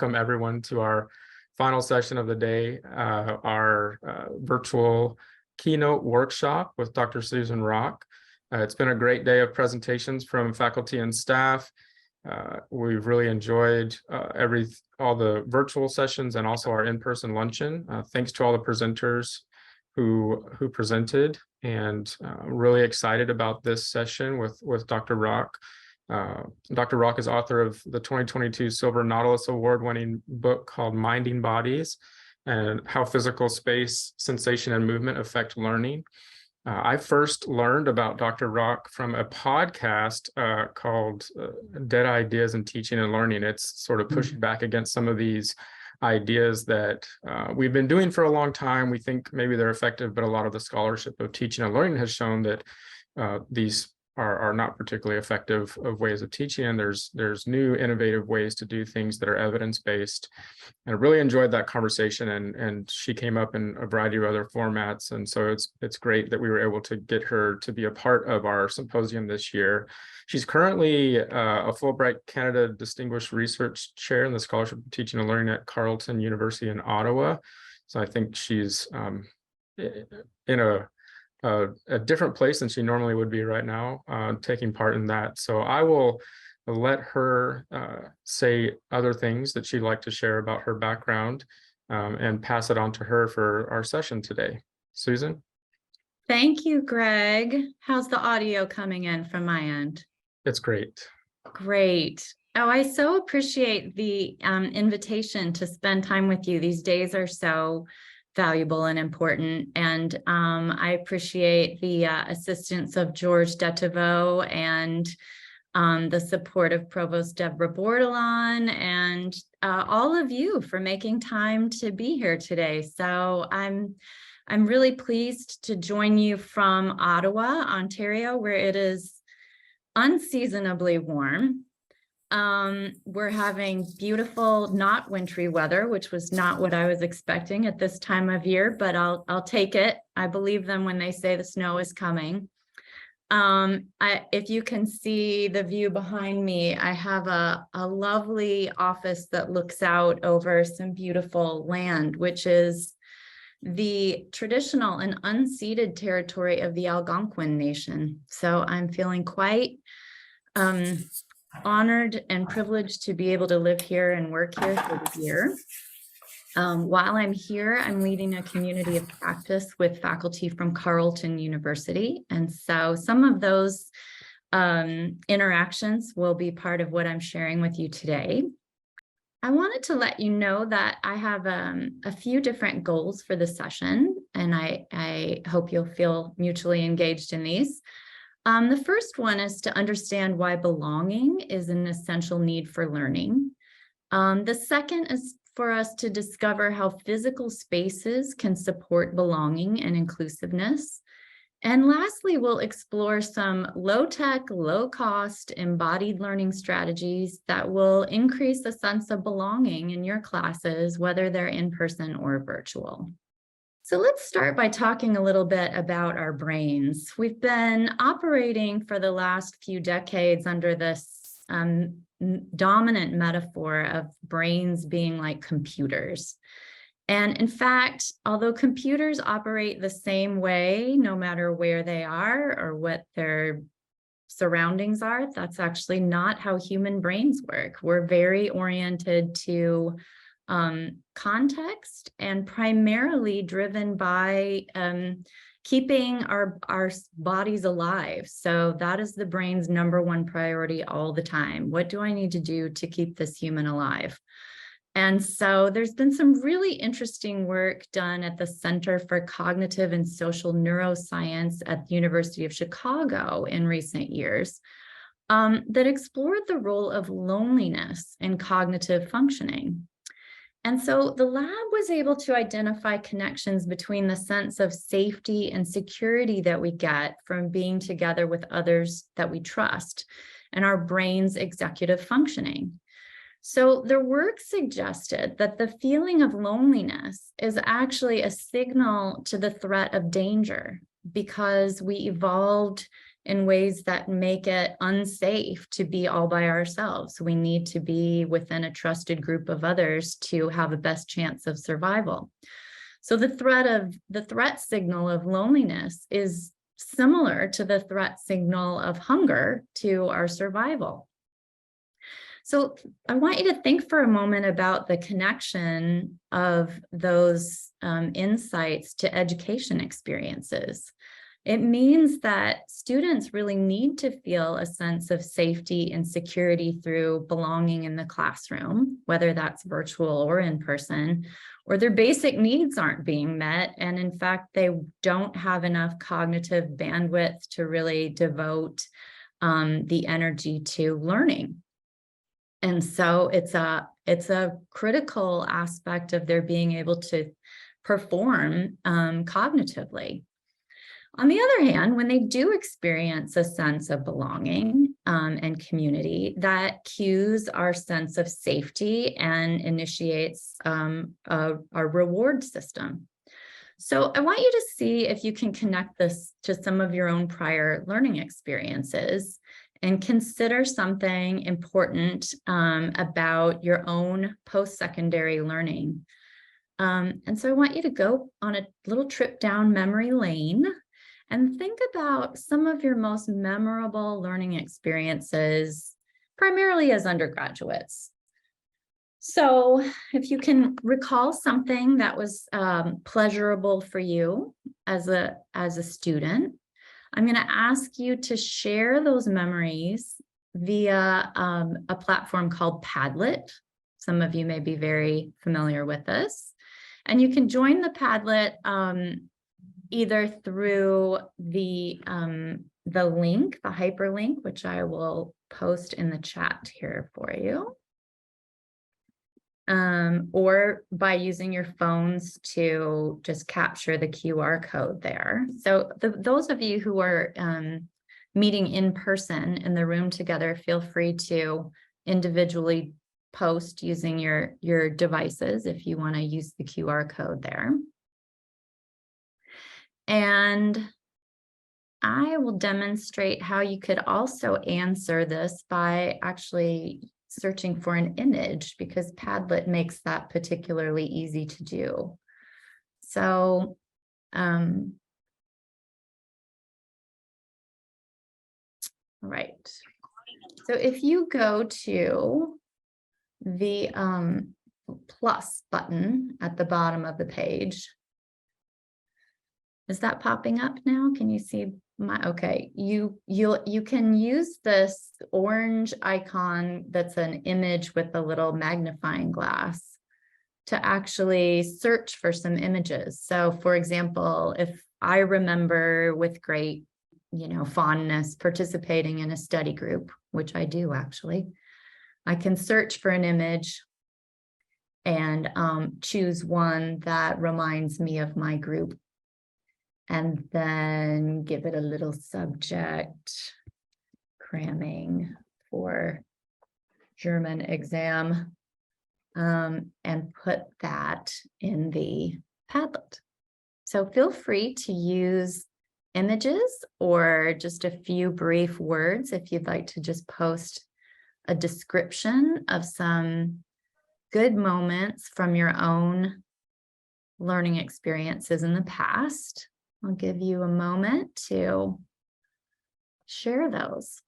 welcome everyone to our final session of the day, our virtual keynote workshop with Dr. Susan Rock. It's been a great day of presentations from faculty and staff. We've really enjoyed all the virtual sessions and also our in-person luncheon. Thanks to all the presenters who presented, and really excited about this session with Dr. Rock. Dr. Rock is author of the 2022 Silver Nautilus Award-winning book called Minding Bodies and How Physical Space, Sensation, and Movement Affect Learning. I first learned about Dr. Rock from a podcast called Dead Ideas in Teaching and Learning. It's sort of pushing back against some of these ideas that we've been doing for a long time. We think maybe they're effective, but a lot of the scholarship of teaching and learning has shown that these are not particularly effective of ways of teaching, and there's new innovative ways to do things that are evidence-based. And I really enjoyed that conversation, and she came up in a variety of other formats, and so it's great that we were able to get her to be a part of our symposium this year. She's currently a Fulbright Canada Distinguished Research Chair in the Scholarship of Teaching and Learning at Carleton University in Ottawa. So I think she's in a different place than she normally would be right now, taking part in that. So I will let her say other things that she'd like to share about her background, and pass it on to her for our session today. Susan? Thank you, Greg. How's the audio coming in from my end? It's great. Great. Oh, I so appreciate the invitation to spend time with you. These days are so valuable and important. And I appreciate the assistance of George Deteveau and the support of Provost Deborah Bordelon and all of you for making time to be here today. So I'm really pleased to join you from Ottawa, Ontario, where it is unseasonably warm. We're having beautiful, not wintry weather, which was not what I was expecting at this time of year, but I'll take it. I believe them when they say the snow is coming. If you can see the view behind me, I have a lovely office that looks out over some beautiful land, which is the traditional and unceded territory of the Algonquin Nation. So I'm feeling quite honored and privileged to be able to live here and work here for the year. While I'm here, I'm leading a community of practice with faculty from Carleton University. And so some of those interactions will be part of what I'm sharing with you today. I wanted to let you know that I have a few different goals for the session, and I hope you'll feel mutually engaged in these. The first one is to understand why belonging is an essential need for learning. The second is for us to discover how physical spaces can support belonging and inclusiveness. And lastly, we'll explore some low-tech, low-cost embodied learning strategies that will increase a sense of belonging in your classes, whether they're in person or virtual. So let's start by talking a little bit about our brains. We've been operating for the last few decades under this dominant metaphor of brains being like computers. And in fact, although computers operate the same way, no matter where they are or what their surroundings are, that's actually not how human brains work. We're very oriented to context and primarily driven by keeping our bodies alive. So that is the brain's number one priority all the time. What do I need to do to keep this human alive? And so there's been some really interesting work done at the Center for Cognitive and Social Neuroscience at the University of Chicago in recent years that explored the role of loneliness in cognitive functioning. And so the lab was able to identify connections between the sense of safety and security that we get from being together with others that we trust and our brain's executive functioning. So their work suggested that the feeling of loneliness is actually a signal to the threat of danger, because we evolved in ways that make it unsafe to be all by ourselves. We need to be within a trusted group of others to have a best chance of survival. So the threat signal of loneliness is similar to the threat signal of hunger to our survival. So I want you to think for a moment about the connection of those insights to education experiences. It means that students really need to feel a sense of safety and security through belonging in the classroom, whether that's virtual or in person, or their basic needs aren't being met. And in fact, they don't have enough cognitive bandwidth to really devote the energy to learning. And so it's a critical aspect of their being able to perform cognitively. On the other hand, when they do experience a sense of belonging and community, that cues our sense of safety and initiates a reward system. So I want you to see if you can connect this to some of your own prior learning experiences and consider something important about your own post-secondary learning. And so I want you to go on a little trip down memory lane and think about some of your most memorable learning experiences, primarily as undergraduates. So if you can recall something that was pleasurable for you as a student, I'm going to ask you to share those memories via a platform called Padlet. Some of you may be very familiar with this. And you can join the Padlet either through the link, the hyperlink, which I will post in the chat here for you, or by using your phones to just capture the QR code there. So those of you who are meeting in person in the room together, feel free to individually post using your devices if you want to use the QR code there. And I will demonstrate how you could also answer this by actually searching for an image, because Padlet makes that particularly easy to do. So all right. So if you go to the plus button at the bottom of the page, is that popping up now? Can you see my, okay, you can use this orange icon that's an image with a little magnifying glass to actually search for some images. So for example, if I remember with great, fondness participating in a study group, which I do actually, I can search for an image and choose one that reminds me of my group, and then give it a little subject, cramming for German exam, and put that in the Padlet. So feel free to use images or just a few brief words if you'd like to just post a description of some good moments from your own learning experiences in the past. I'll give you a moment to share those.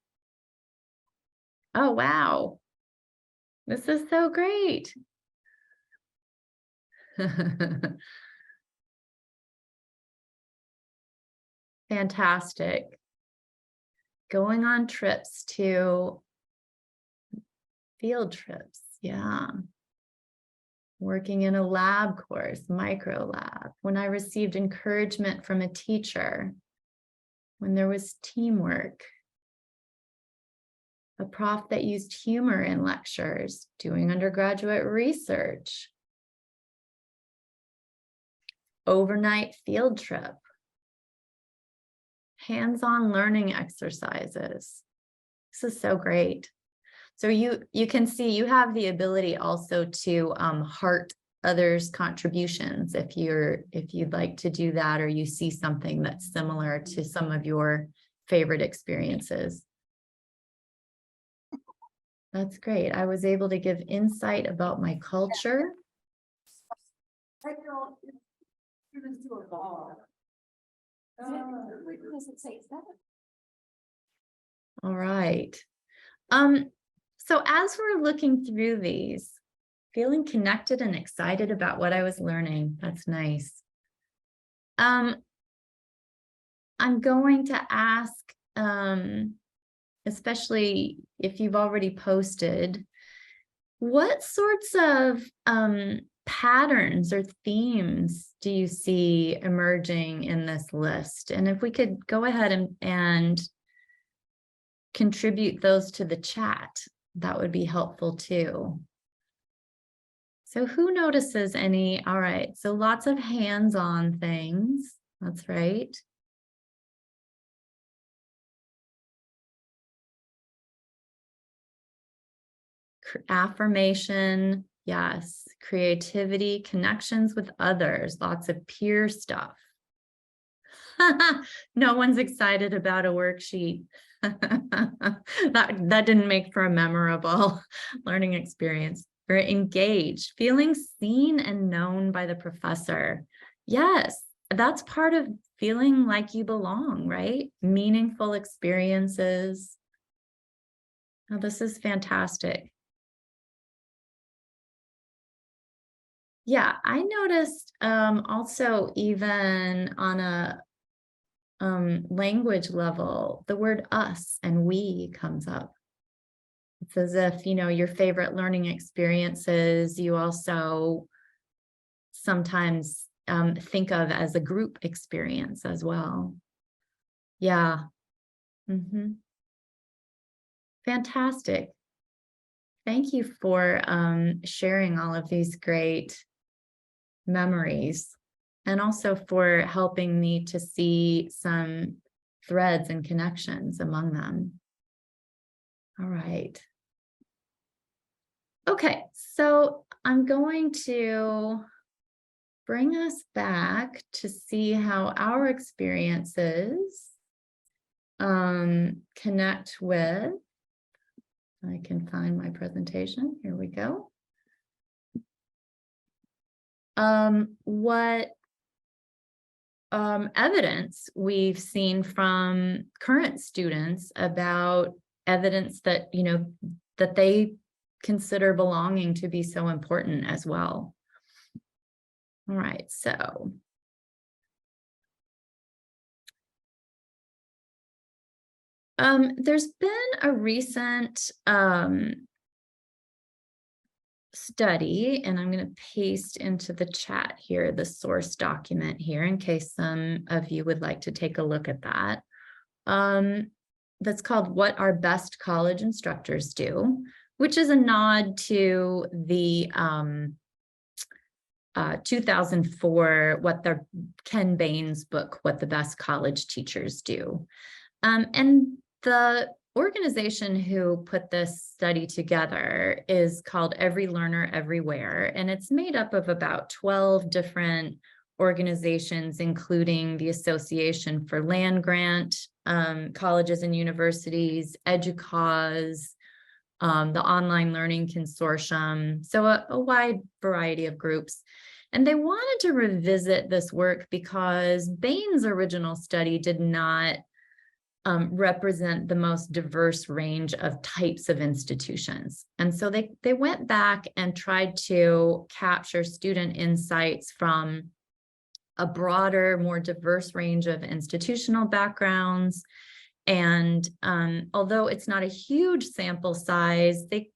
Oh, wow. This is so great. Fantastic. Going on trips to field trips. Yeah. Working in a lab course, micro lab, when I received encouragement from a teacher, when there was teamwork, a prof that used humor in lectures, doing undergraduate research, overnight field trip, hands-on learning exercises. This is so great. So you can see you have the ability also to heart others' contributions if you'd like to do that, or you see something that's similar to some of your favorite experiences. That's great. I was able to give insight about my culture. All right. So as we're looking through these, feeling connected and excited about what I was learning, that's nice. I'm going to ask, especially if you've already posted, what sorts of patterns or themes do you see emerging in this list? And if we could go ahead and contribute those to the chat, that would be helpful too. So who notices any? All right, so lots of hands-on things. That's right. Affirmation, yes. Creativity, connections with others, lots of peer stuff. No one's excited about a worksheet. That didn't make for a memorable learning experience. Or engaged, feeling seen and known by the professor. Yes, that's part of feeling like you belong, right? Meaningful experiences. Oh, this is fantastic. Yeah, I noticed also even on a language level, the word us and we comes up. It's as if, you know, your favorite learning experiences, you also sometimes think of as a group experience as well. Yeah. Fantastic. Thank you for sharing all of these great memories and also for helping me to see some threads and connections among them. All right. Okay, so I'm going to bring us back to see how our experiences connect with, I can find my presentation, here we go. What evidence we've seen from current students about evidence that, you know, that they consider belonging to be so important as well. All right, so there's been a recent study, and I'm going to paste into the chat here the source document here in case some of you would like to take a look at that. That's called What Our Best College Instructors Do, which is a nod to the 2004 Ken Bain's book, What the Best College Teachers Do. And the organization who put this study together is called Every Learner Everywhere, and it's made up of about 12 different organizations, including the Association for Land Grant Colleges and Universities, EDUCAUSE, the Online Learning Consortium, so a wide variety of groups. And they wanted to revisit this work because Bain's original study did not represent the most diverse range of types of institutions. And so they went back and tried to capture student insights from a broader, more diverse range of institutional backgrounds. And although it's not a huge sample size, they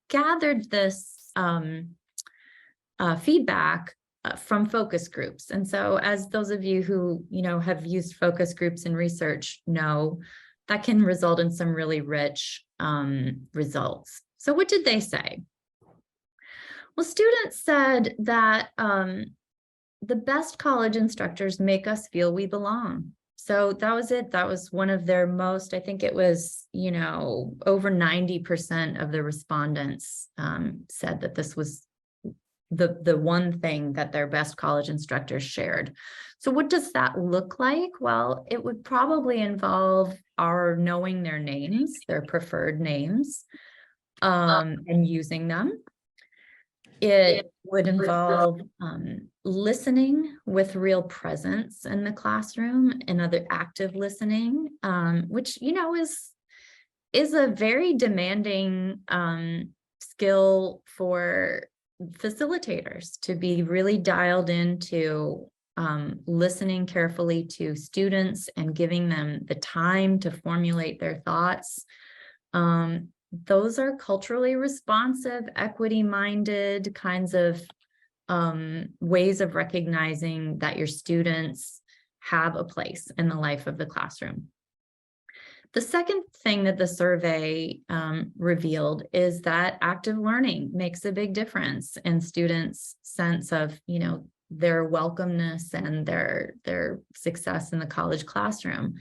gathered this feedback from focus groups. And so as those of you who, you know, have used focus groups in research know, that can result in some really rich results. So what did they say? Well, students said that the best college instructors make us feel we belong. So that was it. That was one of their most, I think it was, you know, over 90% of the respondents said that this was the one thing that their best college instructors shared. So what does that look like? Well, it would probably involve our knowing their names, their preferred names, and using them. It would involve listening with real presence in the classroom and other active listening, which, is a very demanding skill for facilitators, to be really dialed into listening carefully to students and giving them the time to formulate their thoughts. Those are culturally responsive, equity-minded kinds of ways of recognizing that your students have a place in the life of the classroom. The second thing that the survey revealed is that active learning makes a big difference in students' sense of, their welcomeness and their success in the college classroom.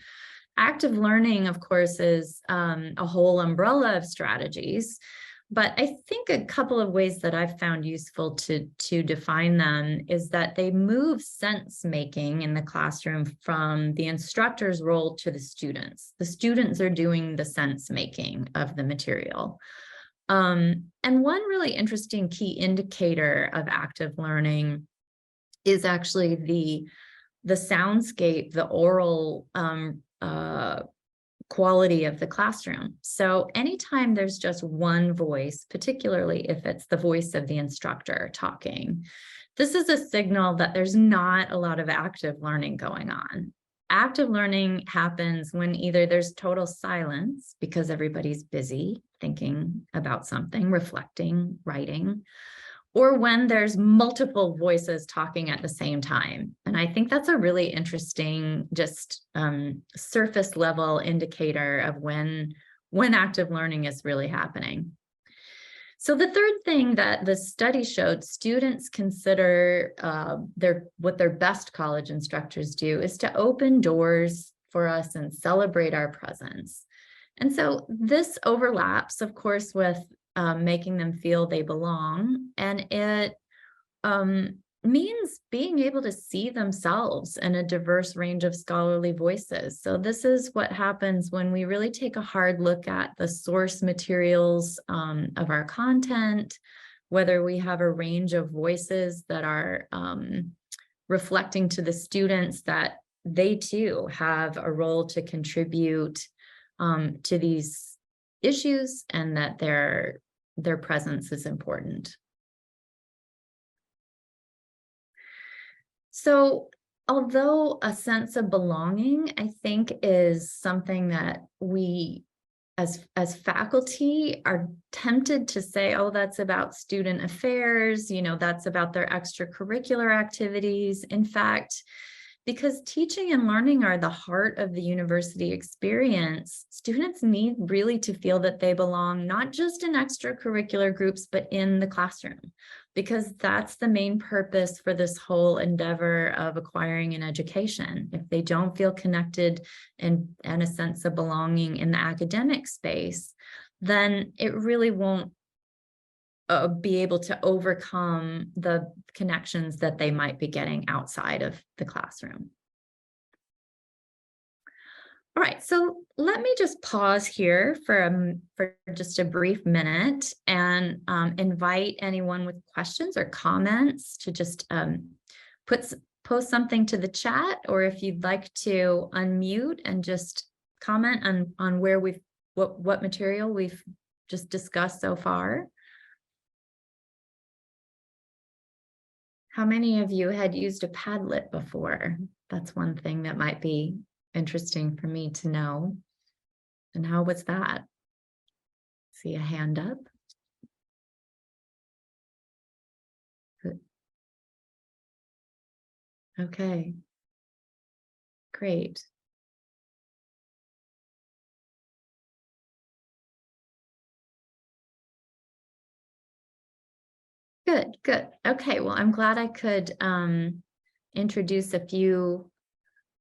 Active learning, of course, is a whole umbrella of strategies, but I think a couple of ways that I've found useful to define them is that they move sense making in the classroom from the instructor's role to the students. The students are doing the sense making of the material. And one really interesting key indicator of active learning is actually the soundscape, the oral quality of the classroom. So anytime there's just one voice, particularly if it's the voice of the instructor talking, this is a signal that there's not a lot of active learning going on. Active learning happens when either there's total silence because everybody's busy thinking about something, reflecting, writing, or when there's multiple voices talking at the same time. And I think that's a really interesting, just surface level indicator of when active learning is really happening. So the third thing that the study showed students consider what their best college instructors do is to open doors for us and celebrate our presence. And so this overlaps, of course, with making them feel they belong. And it means being able to see themselves in a diverse range of scholarly voices. So this is what happens when we really take a hard look at the source materials of our content, whether we have a range of voices that are reflecting to the students that they too have a role to contribute to these issues, and that their presence is important. So although a sense of belonging, I think, is something that we as faculty are tempted to say, oh, that's about student affairs, that's about their extracurricular activities. In fact, because teaching and learning are the heart of the university experience, students need really to feel that they belong, not just in extracurricular groups, but in the classroom, because that's the main purpose for this whole endeavor of acquiring an education. If they don't feel connected and a sense of belonging in the academic space, then it really won't be able to overcome the connections that they might be getting outside of the classroom. All right, so let me just pause here for just a brief minute and invite anyone with questions or comments to just post something to the chat, or if you'd like to unmute and just comment on where what material we've just discussed so far. How many of you had used a Padlet before? That's one thing that might be interesting for me to know. And how was that? See a hand up? Good. Okay. Great. Good, good. Okay, well, I'm glad I could introduce a few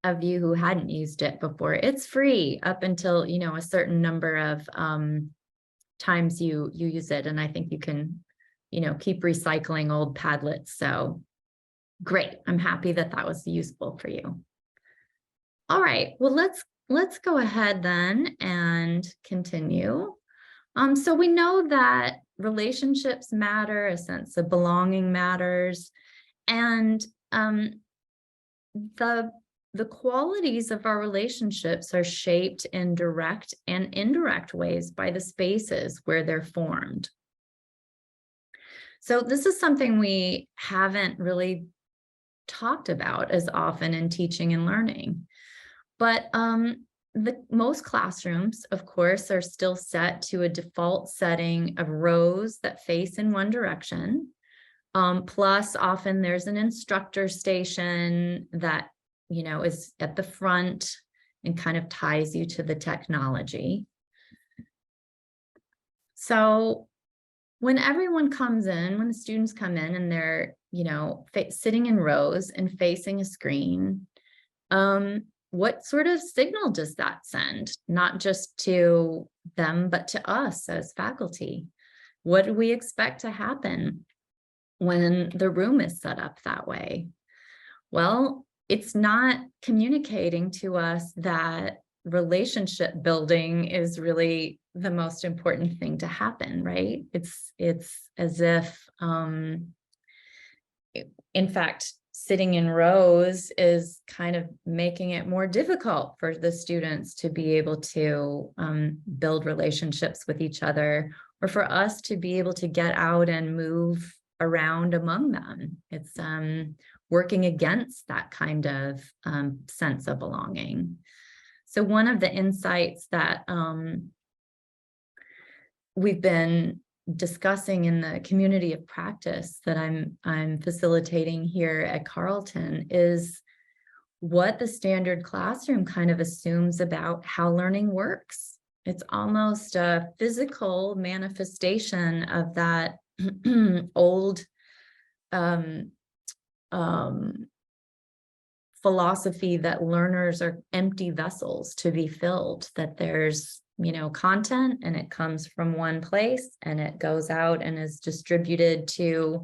of you who hadn't used it before. It's free up until, a certain number of times you use it, and I think you can keep recycling old Padlets. So great. I'm happy that that was useful for you. All right, well, let's go ahead then and continue. So we know that relationships matter, a sense of belonging matters, and the qualities of our relationships are shaped in direct and indirect ways by the spaces where they're formed. So this is something we haven't really talked about as often in teaching and learning. But most classrooms, of course, are still set to a default setting of rows that face in one direction. Plus, often there's an instructor station that, is at the front and kind of ties you to the technology. So when everyone comes in, when the students come in and they're, sitting in rows and facing a screen, what sort of signal does that send? Not just to them, but to us as faculty? What do we expect to happen when the room is set up that way? Well, it's not communicating to us that relationship building is really the most important thing to happen, right? It's as if, in fact, sitting in rows is kind of making it more difficult for the students to be able to build relationships with each other, or for us to be able to get out and move around among them. It's working against that kind of sense of belonging. So one of the insights that we've been discussing in the community of practice that I'm facilitating here at Carleton is what the standard classroom kind of assumes about how learning works. It's almost a physical manifestation of that old philosophy that learners are empty vessels to be filled, that there's content and it comes from one place and it goes out and is distributed to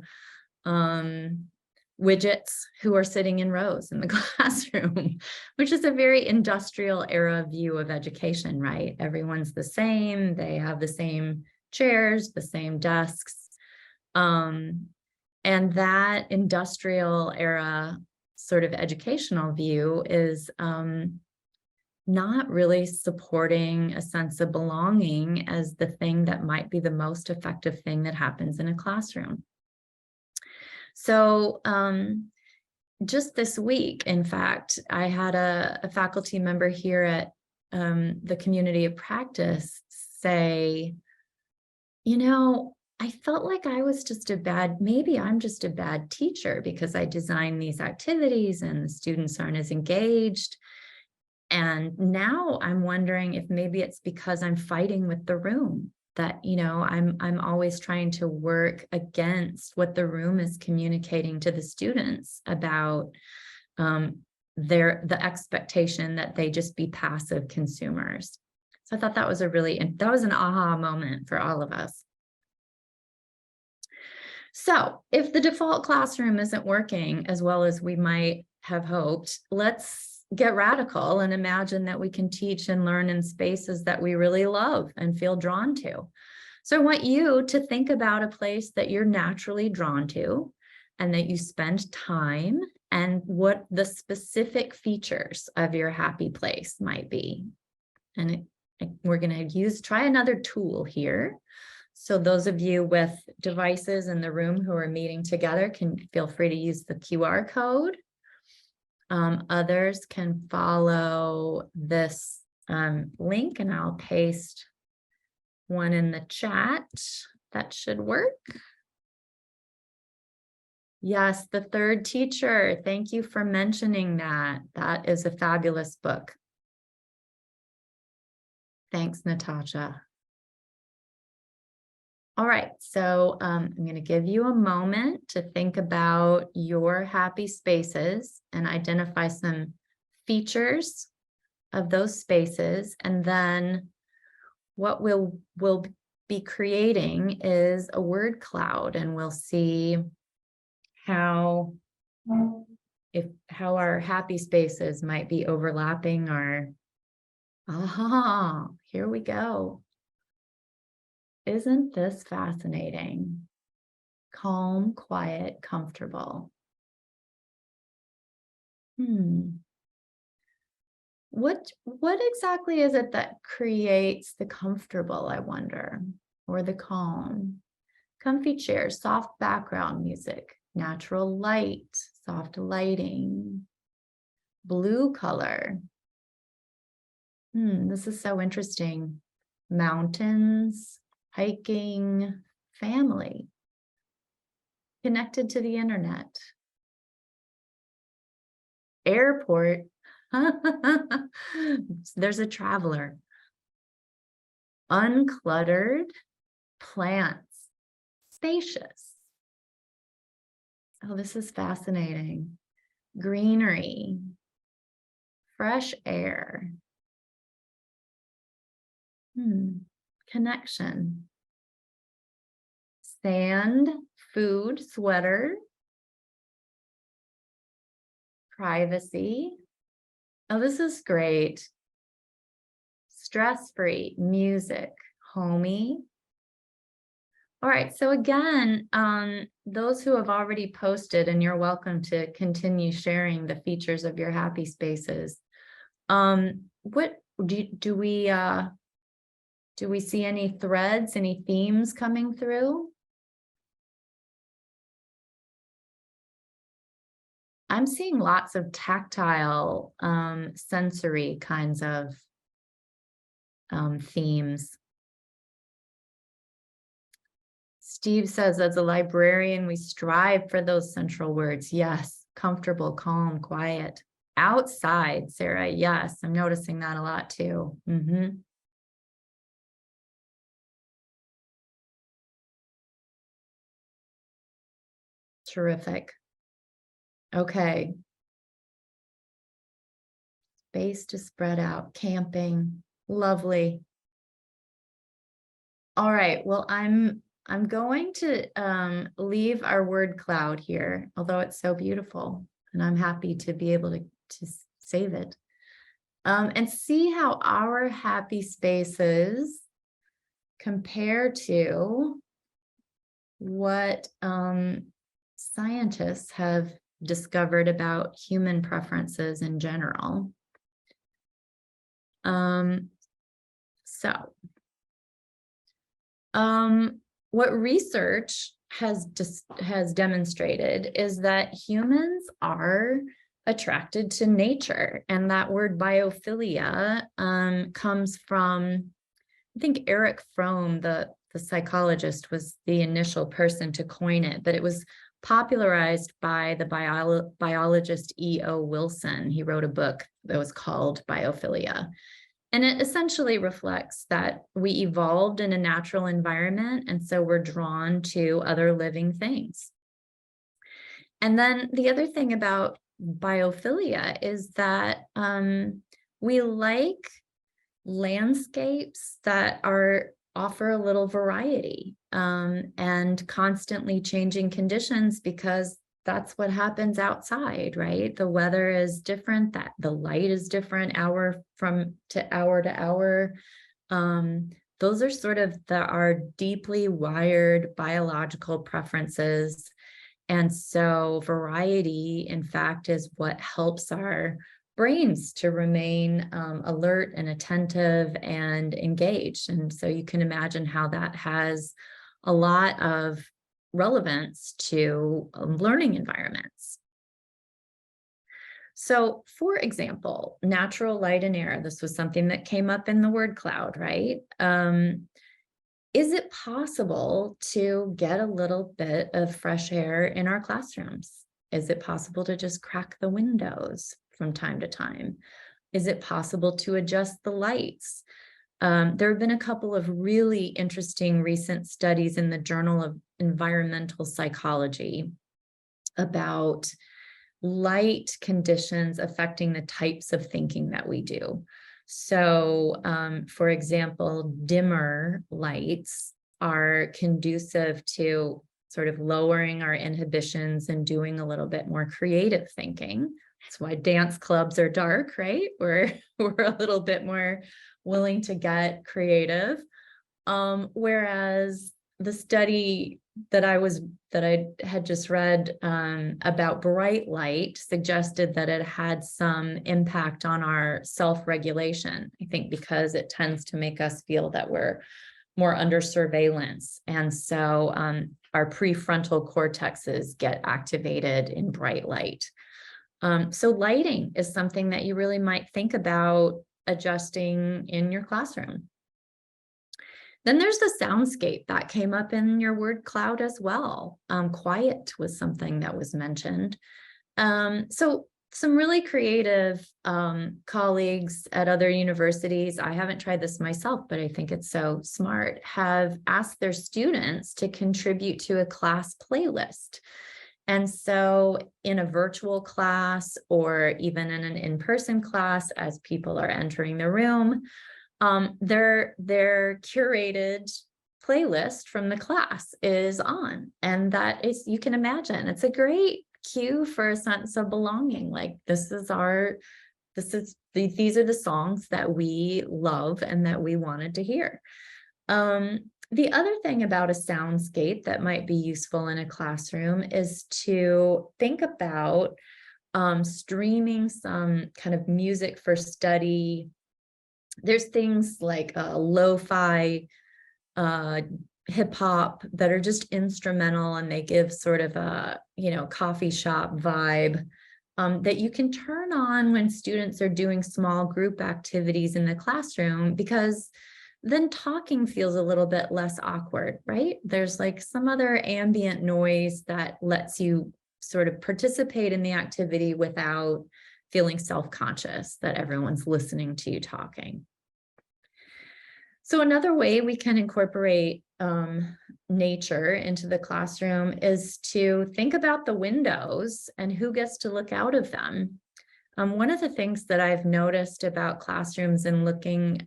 widgets who are sitting in rows in the classroom, which is a very industrial era view of education, right? Everyone's the same, they have the same chairs, the same desks. And that industrial era sort of educational view is not really supporting a sense of belonging as the thing that might be the most effective thing that happens in a classroom. So just this week, in fact, I had a faculty member here at the community of practice say, I felt like I was just maybe I'm just a bad teacher because I designed these activities and the students aren't as engaged. And now I'm wondering if maybe it's because I'm fighting with the room, that, I'm always trying to work against what the room is communicating to the students about the expectation that they just be passive consumers. So I thought that was that was an aha moment for all of us. So if the default classroom isn't working as well as we might have hoped, let's get radical and imagine that we can teach and learn in spaces that we really love and feel drawn to. So I want you to think about a place that you're naturally drawn to and that you spend time, and what the specific features of your happy place might be. And we're going to try another tool here. So those of you with devices in the room who are meeting together can feel free to use the QR code. Others can follow this link, and I'll paste one in the chat. That should work. Yes, The Third Teacher. Thank you for mentioning that. That is a fabulous book. Thanks, Natasha. All right, so I'm going to give you a moment to think about your happy spaces and identify some features of those spaces. And then what we'll be creating is a word cloud, and we'll see how our happy spaces might be overlapping our, here we go. Isn't this fascinating? Calm, quiet, comfortable. What exactly is it that creates the comfortable, I wonder, or the calm? Comfy chairs, soft background music, natural light, soft lighting, blue color. This is so interesting. Mountains, hiking, family, connected to the internet. Airport. There's a traveler. Uncluttered, plants, spacious. Oh, this is fascinating. Greenery, fresh air. Connection. Sand, food, sweater. Privacy. Oh, this is great. Stress-free, music, homey. All right, so again, those who have already posted, and you're welcome to continue sharing the features of your happy spaces. What do we see any threads, any themes coming through? I'm seeing lots of tactile, sensory kinds of themes. Steve says, as a librarian, we strive for those central words. Yes, comfortable, calm, quiet. Outside, Sarah, yes, I'm noticing that a lot too. Terrific. Okay. Space to spread out, camping, lovely. All right, well, I'm going to leave our word cloud here, although it's so beautiful, and I'm happy to be able to save it, and see how our happy spaces compare to what scientists have discovered about human preferences in general. What research has demonstrated is that humans are attracted to nature, and that word biophilia comes from, I think Eric Fromm, the psychologist, was the initial person to coin it, but it was popularized by the biologist E.O. Wilson. He wrote a book that was called Biophilia. And it essentially reflects that we evolved in a natural environment, and so we're drawn to other living things. And then the other thing about biophilia is that we like landscapes that offer a little variety and constantly changing conditions, because that's what happens outside, right? The weather is different, that the light is different hour to hour. Those are sort of our deeply wired biological preferences. And so variety, in fact, is what helps our brains to remain alert and attentive and engaged. And so you can imagine how that has a lot of relevance to learning environments. So, for example, natural light and air. This was something that came up in the word cloud, right? Is it possible to get a little bit of fresh air in our classrooms? Is it possible to just crack the windows from time to time? Is it possible to adjust the lights? There have been a couple of really interesting recent studies in the Journal of Environmental Psychology about light conditions affecting the types of thinking that we do. So, for example, dimmer lights are conducive to sort of lowering our inhibitions and doing a little bit more creative thinking. That's why dance clubs are dark, right? We're a little bit more willing to get creative. Whereas the study that I had just read about bright light suggested that it had some impact on our self-regulation. I think because it tends to make us feel that we're more under surveillance. And so our prefrontal cortexes get activated in bright light. So lighting is something that you really might think about adjusting in your classroom. Then there's the soundscape that came up in your word cloud as well. Quiet was something that was mentioned. So some really creative colleagues at other universities, I haven't tried this myself, but I think it's so smart, have asked their students to contribute to a class playlist. And so in a virtual class or even in an in-person class, as people are entering the room, their curated playlist from the class is on. And that is, you can imagine, it's a great cue for a sense of belonging. Like these are the songs that we love and that we wanted to hear. The other thing about a soundscape that might be useful in a classroom is to think about streaming some kind of music for study. There's things like lo-fi hip hop that are just instrumental, and they give sort of a, coffee shop vibe that you can turn on when students are doing small group activities in the classroom, because then talking feels a little bit less awkward, right? There's like some other ambient noise that lets you sort of participate in the activity without feeling self-conscious that everyone's listening to you talking. So another way we can incorporate nature into the classroom is to think about the windows and who gets to look out of them. One of the things that I've noticed about classrooms and looking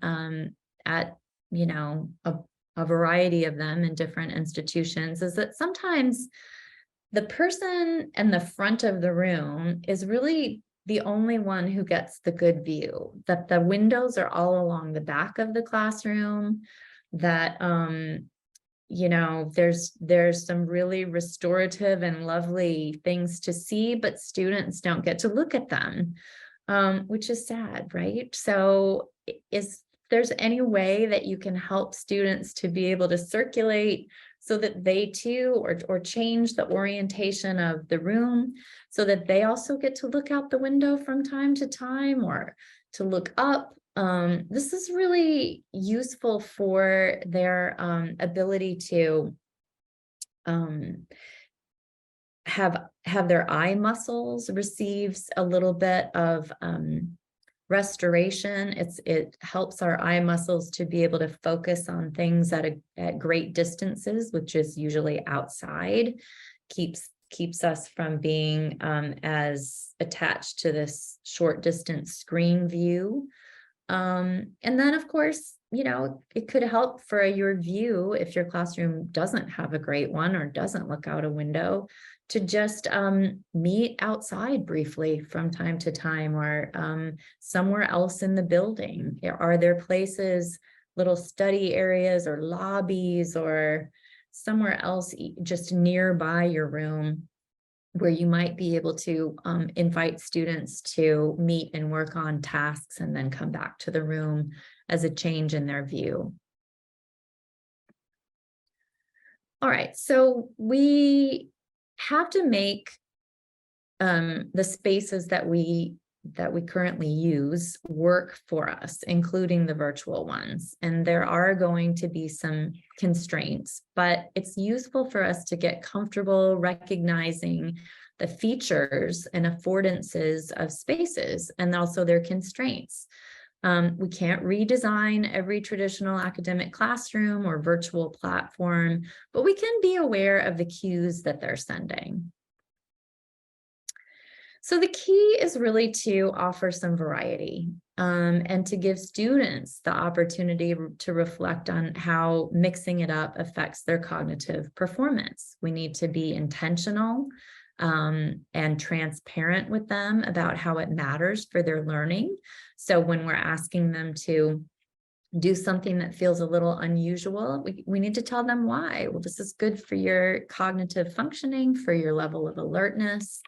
at, a variety of them in different institutions is that sometimes the person in the front of the room is really the only one who gets the good view, that the windows are all along the back of the classroom, that, there's some really restorative and lovely things to see, but students don't get to look at them, which is sad, right? So if there's any way that you can help students to be able to circulate so that they too, or change the orientation of the room so that they also get to look out the window from time to time or to look up. This is really useful for their ability to have their eye muscles receive a little bit of restoration. It helps our eye muscles to be able to focus on things at great distances, which is usually outside, keeps us from being as attached to this short distance screen view. And then of course, it could help for your view if your classroom doesn't have a great one or doesn't look out a window, to just meet outside briefly from time to time, or somewhere else in the building. Are there places, little study areas or lobbies or somewhere else just nearby your room where you might be able to invite students to meet and work on tasks and then come back to the room as a change in their view? All right, so we have to make the spaces that we currently use work for us, including the virtual ones. And there are going to be some constraints, but it's useful for us to get comfortable recognizing the features and affordances of spaces and also their constraints. We can't redesign every traditional academic classroom or virtual platform, but we can be aware of the cues that they're sending. So the key is really to offer some variety. and to give students the opportunity to reflect on how mixing it up affects their cognitive performance. We need to be intentional and transparent with them about how it matters for their learning. So when we're asking them to do something that feels a little unusual, we need to tell them why. Well, this is good for your cognitive functioning, for your level of alertness.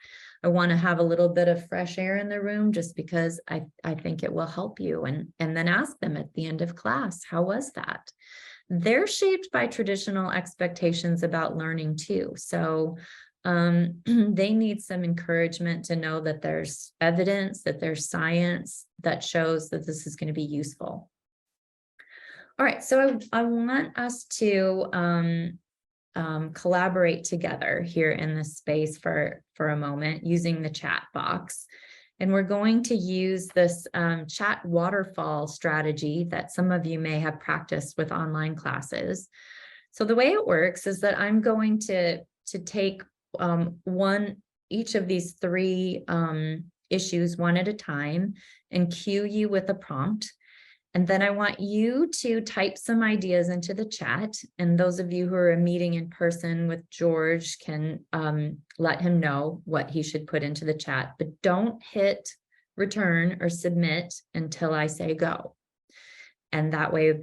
I want to have a little bit of fresh air in the room just because I think it will help you. And then ask them at the end of class, how was that? They're shaped by traditional expectations about learning too. So they need some encouragement to know that there's evidence, that there's science that shows that this is going to be useful. All right, so I want us to collaborate together here in this space for a moment using the chat box. And we're going to use this chat waterfall strategy that some of you may have practiced with online classes. So the way it works is that I'm going to take each of these three issues one at a time and cue you with a prompt. And then I want you to type some ideas into the chat. And those of you who are meeting in person with George can let him know what he should put into the chat, but don't hit return or submit until I say go. And that way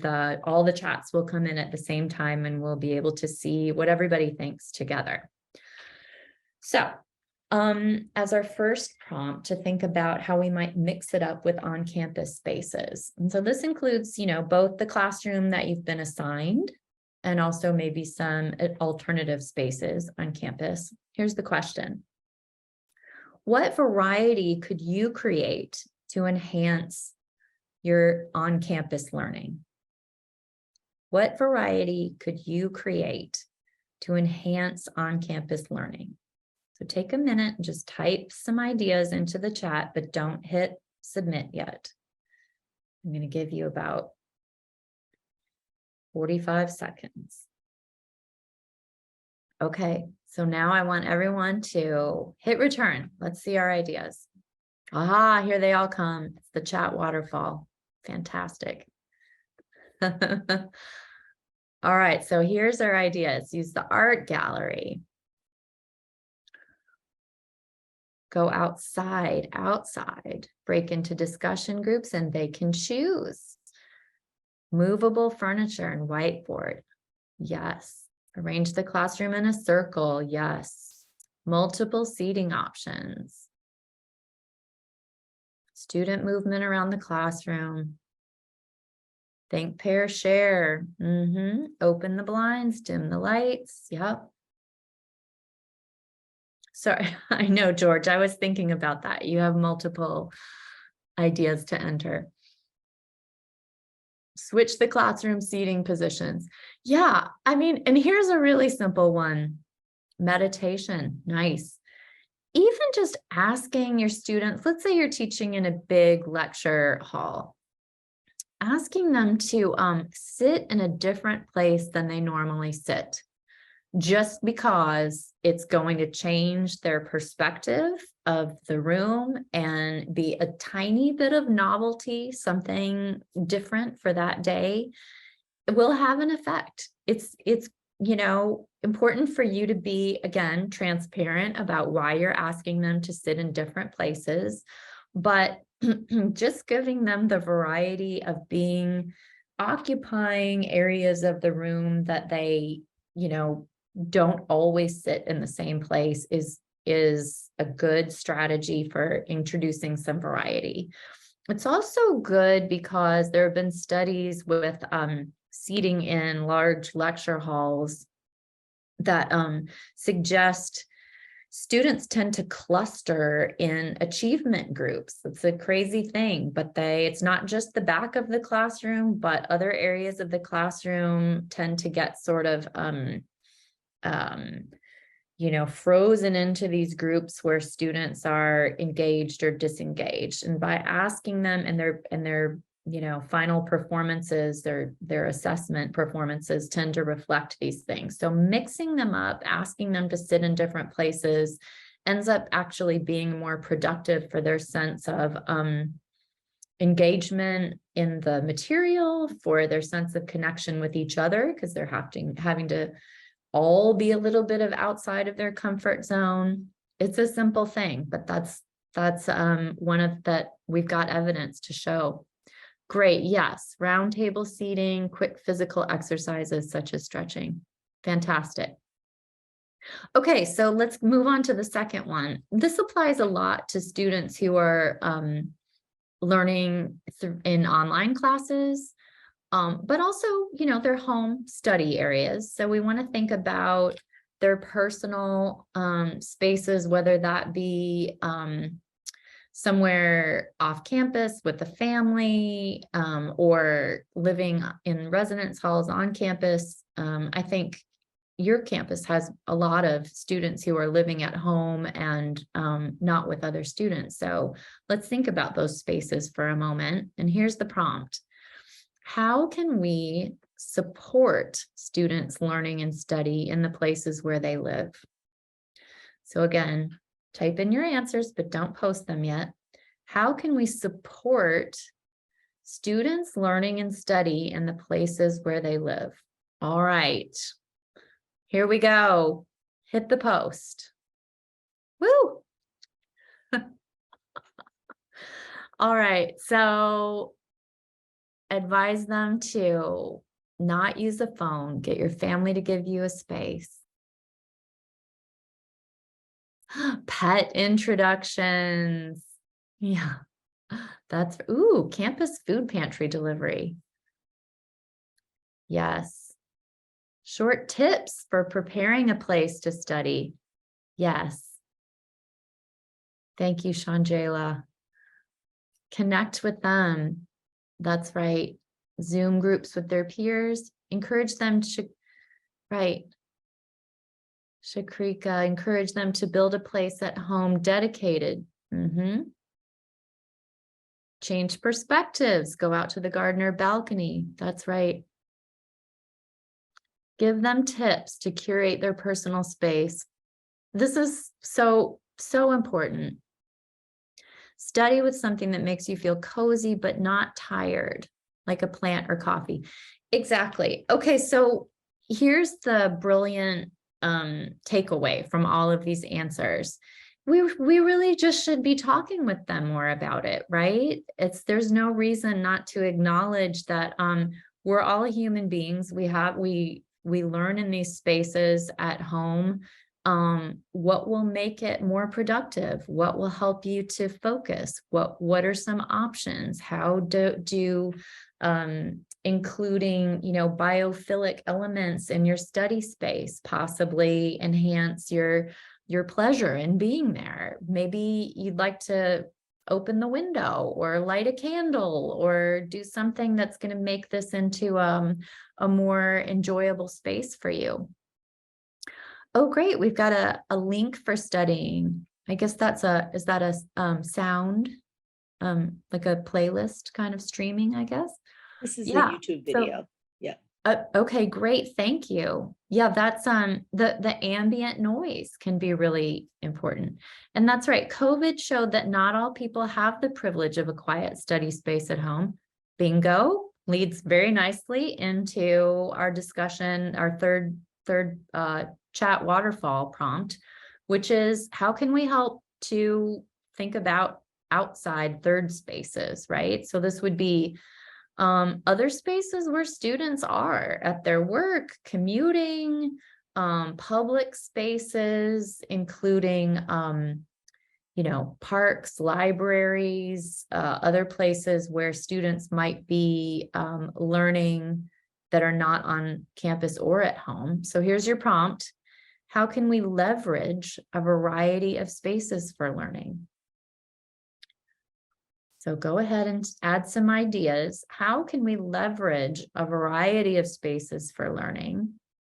all the chats will come in at the same time and we'll be able to see what everybody thinks together. So as our first prompt, to think about how we might mix it up with on-campus spaces. And so this includes, both the classroom that you've been assigned and also maybe some alternative spaces on campus. Here's the question. What variety could you create to enhance your on-campus learning? What variety could you create to enhance on-campus learning? So take a minute and just type some ideas into the chat, but don't hit submit yet. I'm going to give you about 45 seconds. Okay, so now I want everyone to hit return. Let's see our ideas. Aha, here they all come. It's the chat waterfall. Fantastic. All right, so here's our ideas. Use the art gallery. Go outside, break into discussion groups and they can choose. Movable furniture and whiteboard. Yes. Arrange the classroom in a circle. Yes. Multiple seating options. Student movement around the classroom. Think, pair, share. Open the blinds, dim the lights. Yep. Sorry, I know, George, I was thinking about that. You have multiple ideas to enter. Switch the classroom seating positions. Yeah, and here's a really simple one. Meditation, nice. Even just asking your students, let's say you're teaching in a big lecture hall, asking them to sit in a different place than they normally sit. Just because it's going to change their perspective of the room and be a tiny bit of novelty, something different for that day, it will have an effect. It's important for you to be, again, transparent about why you're asking them to sit in different places, but just giving them the variety of occupying areas of the room that they, don't always sit in the same place is a good strategy for introducing some variety. It's also good because there have been studies with seating in large lecture halls that suggest students tend to cluster in achievement groups. It's a crazy thing, but it's not just the back of the classroom, but other areas of the classroom tend to get sort of frozen into these groups where students are engaged or disengaged. And by asking them and their final performances, their assessment performances tend to reflect these things. So mixing them up, asking them to sit in different places ends up actually being more productive for their sense of engagement in the material, for their sense of connection with each other, because they're having to all be a little bit of outside of their comfort zone. It's a simple thing, but that's one of that we've got evidence to show. Great, yes, round table seating, quick physical exercises such as stretching. Fantastic. Okay, so let's move on to the second one. This applies a lot to students who are learning in online classes, but also, their home study areas. So we want to think about their personal spaces, whether that be somewhere off campus with the family, or living in residence halls on campus. I think your campus has a lot of students who are living at home and not with other students. So let's think about those spaces for a moment. And here's the prompt. How can we support students learning and study in the places where they live? So again, type in your answers, but don't post them yet. How can we support students learning and study in the places where they live? All right, here we go. Hit the post. Woo! All right, so advise them to not use a phone. Get your family to give you a space. Pet introductions. Yeah, that's, ooh, campus food pantry delivery. Yes. Short tips for preparing a place to study. Yes. Thank you, Shangela. Connect with them. That's right. Zoom groups with their peers. Encourage them to, right. Shakrika, encourage them to build a place at home dedicated. Change perspectives. Go out to the garden or balcony. That's right. Give them tips to curate their personal space. This is so important. Study with something that makes you feel cozy but not tired, like a plant or coffee. Exactly. Okay, so here's the brilliant takeaway from all of these answers. We really just should be talking with them more about it, right? There's no reason not to acknowledge that we're all human beings. We learn in these spaces at home. What will make it more productive? What will help you to focus? What are some options? How do including, biophilic elements in your study space possibly enhance your pleasure in being there? Maybe you'd like to open the window or light a candle or do something that's going to make this into a more enjoyable space for you. Oh, great. We've got a link for studying. I guess is that a sound, like a playlist kind of streaming, I guess? This is a YouTube video. Yeah. Okay, great. Thank you. Yeah, that's the ambient noise can be really important. And that's right. COVID showed that not all people have the privilege of a quiet study space at home. Bingo leads very nicely into our discussion, our third chat waterfall prompt, which is how can we help to think about outside third spaces, right? So this would be other spaces where students are at their work, commuting, public spaces, including, parks, libraries, other places where students might be learning that are not on campus or at home. So here's your prompt. How can we leverage a variety of spaces for learning? So go ahead and add some ideas. How can we leverage a variety of spaces for learning?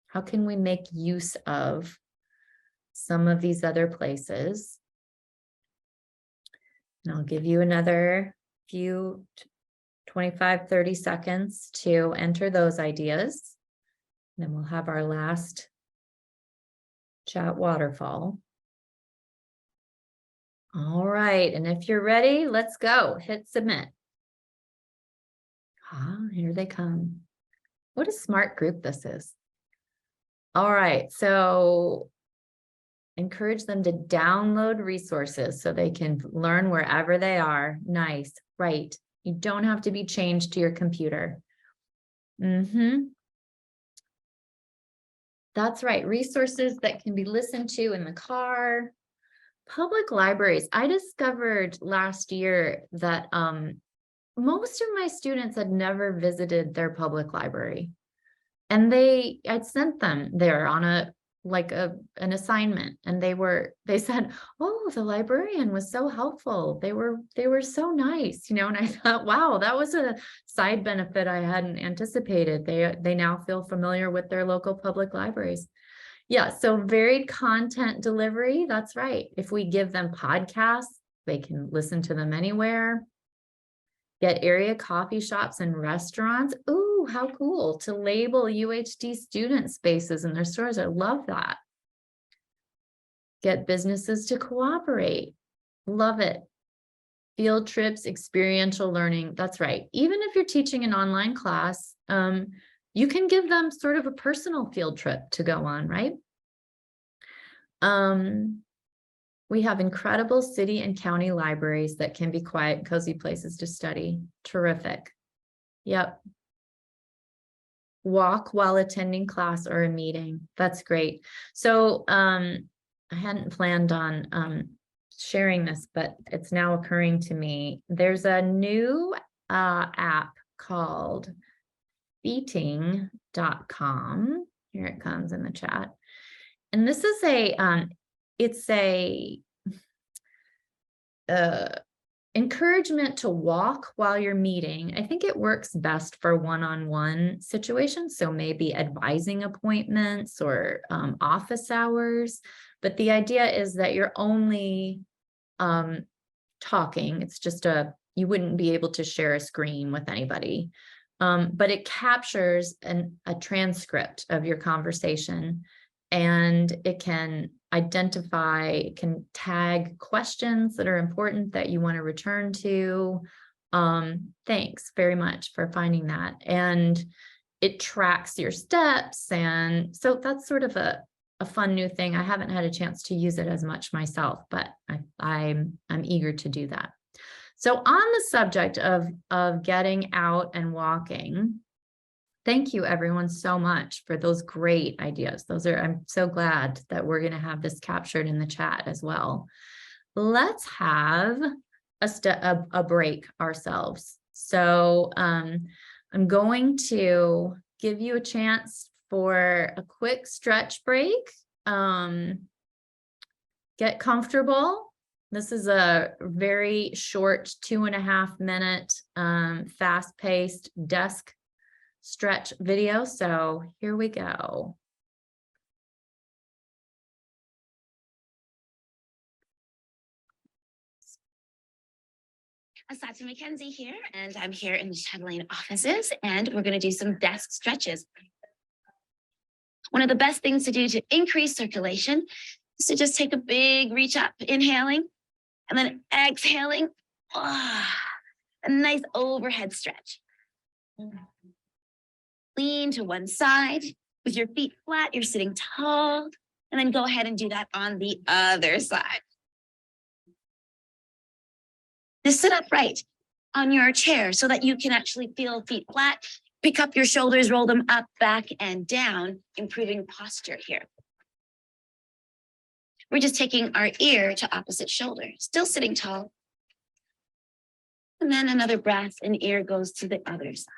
How can we make use of some of these other places? And I'll give you another few 25, 30 seconds to enter those ideas. Then we'll have our last chat waterfall. All right, and if you're ready, let's go. Hit submit. Here they come. What a smart group this is. All right, so encourage them to download resources so they can learn wherever they are. Nice, right. You don't have to be chained to your computer. That's right, resources that can be listened to in the car. Public libraries. I discovered last year that most of my students had never visited their public library. And I'd sent them there on an assignment, and they said, oh, the librarian was so helpful. They were so nice, and I thought, wow, that was a side benefit I hadn't anticipated. They now feel familiar with their local public libraries. Yeah, so varied content delivery, that's right. If we give them podcasts, they can listen to them anywhere. Get area coffee shops and restaurants. Ooh, how cool to label UHD student spaces in their stores. I love that. Get businesses to cooperate. Love it. Field trips, experiential learning. That's right. Even if you're teaching an online class, you can give them sort of a personal field trip to go on, right? We have incredible city and county libraries that can be quiet, cozy places to study. Terrific. Yep. Walk while attending class or a meeting. That's great. So I hadn't planned on sharing this, but it's now occurring to me. There's a new app called feating.com. Here it comes in the chat. And this is it's a encouragement to walk while you're meeting. I think it works best for one-on-one situations. So maybe advising appointments or office hours. But the idea is that you're only talking. It's just you wouldn't be able to share a screen with anybody. But it captures a transcript of your conversation, and it can identify, can tag questions that are important that you want to return to. Thanks very much for finding that. And it tracks your steps. And so that's sort of a fun new thing. I haven't had a chance to use it as much myself, but I'm eager to do that. So on the subject of getting out and walking, thank you everyone so much for those great ideas. I'm so glad that we're going to have this captured in the chat as well. Let's have a break ourselves. So I'm going to give you a chance for a quick stretch break. Get comfortable. This is a very short 2.5 minute fast-paced desk stretch video. So here we go. Asati Mackenzie here, and I'm here in the Chatelaine offices, and we're going to do some desk stretches. One of the best things to do to increase circulation is to just take a big reach up, inhaling, and then exhaling. A nice overhead stretch. Lean to one side with your feet flat, you're sitting tall, and then go ahead and do that on the other side. Just sit upright on your chair so that you can actually feel feet flat. Pick up your shoulders, roll them up, back, and down, improving posture here. We're just taking our ear to opposite shoulder, still sitting tall. And then another breath, and ear goes to the other side.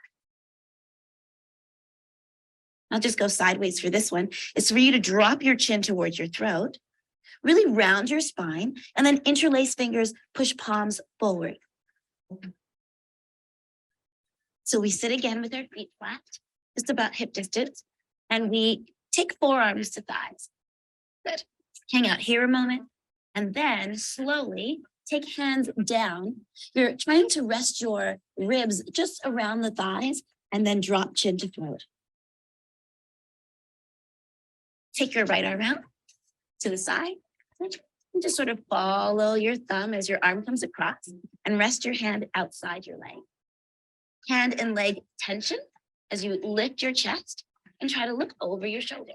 I'll just go sideways for this one. It's for you to drop your chin towards your throat, really round your spine, and then interlace fingers, push palms forward. So we sit again with our feet flat, just about hip distance, and we take forearms to thighs. Good. Hang out here a moment, and then slowly take hands down. You're trying to rest your ribs just around the thighs, and then drop chin to throat. Take your right arm out to the side, and just sort of follow your thumb as your arm comes across, and rest your hand outside your leg. hand and leg tension as you lift your chest and try to look over your shoulder.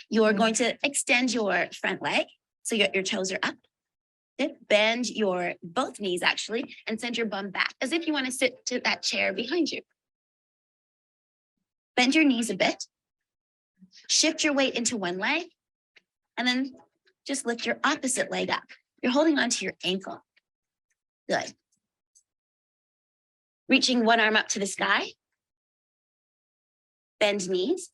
You're going to extend your front leg so your toes are up. Then bend your both knees actually and send your bum back as if you want to sit to that chair behind you. Bend your knees a bit. Shift your weight into one leg and then just lift your opposite leg up. You're holding onto your ankle. Good. Reaching one arm up to the sky. Bend knees.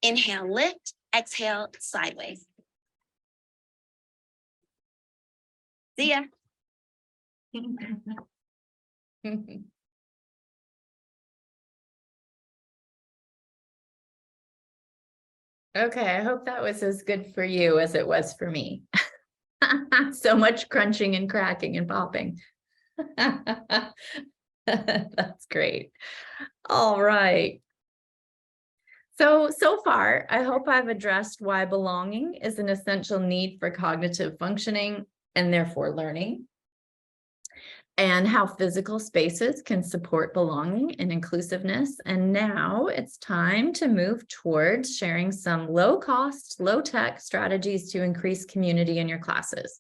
Inhale, lift. Exhale, sideways. See ya. Okay, I hope that was as good for you as it was for me. So much crunching and cracking and popping. That's great. All right. So far, I hope I've addressed why belonging is an essential need for cognitive functioning and therefore learning, and how physical spaces can support belonging and inclusiveness. And now it's time to move towards sharing some low-cost, low-tech strategies to increase community in your classes.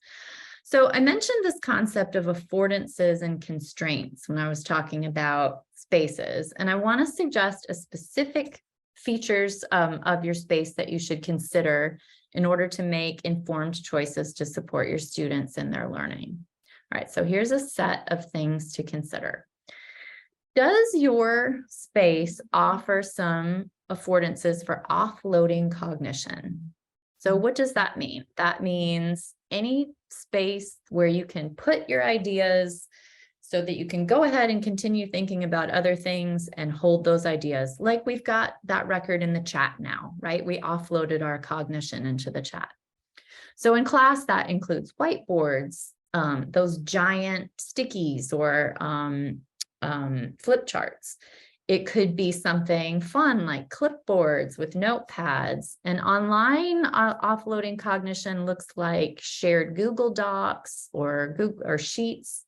So I mentioned this concept of affordances and constraints when I was talking about spaces, and I want to suggest a specific features of your space that you should consider in order to make informed choices to support your students in their learning. All right, so here's a set of things to consider. Does your space offer some affordances for offloading cognition? So what does that mean? That means any space where you can put your ideas so that you can go ahead and continue thinking about other things and hold those ideas. Like we've got that record in the chat now, right? We offloaded our cognition into the chat. So in class, that includes whiteboards, those giant stickies or flip charts. It could be something fun like clipboards with notepads. And online offloading cognition looks like shared Google Docs or Google or Sheets.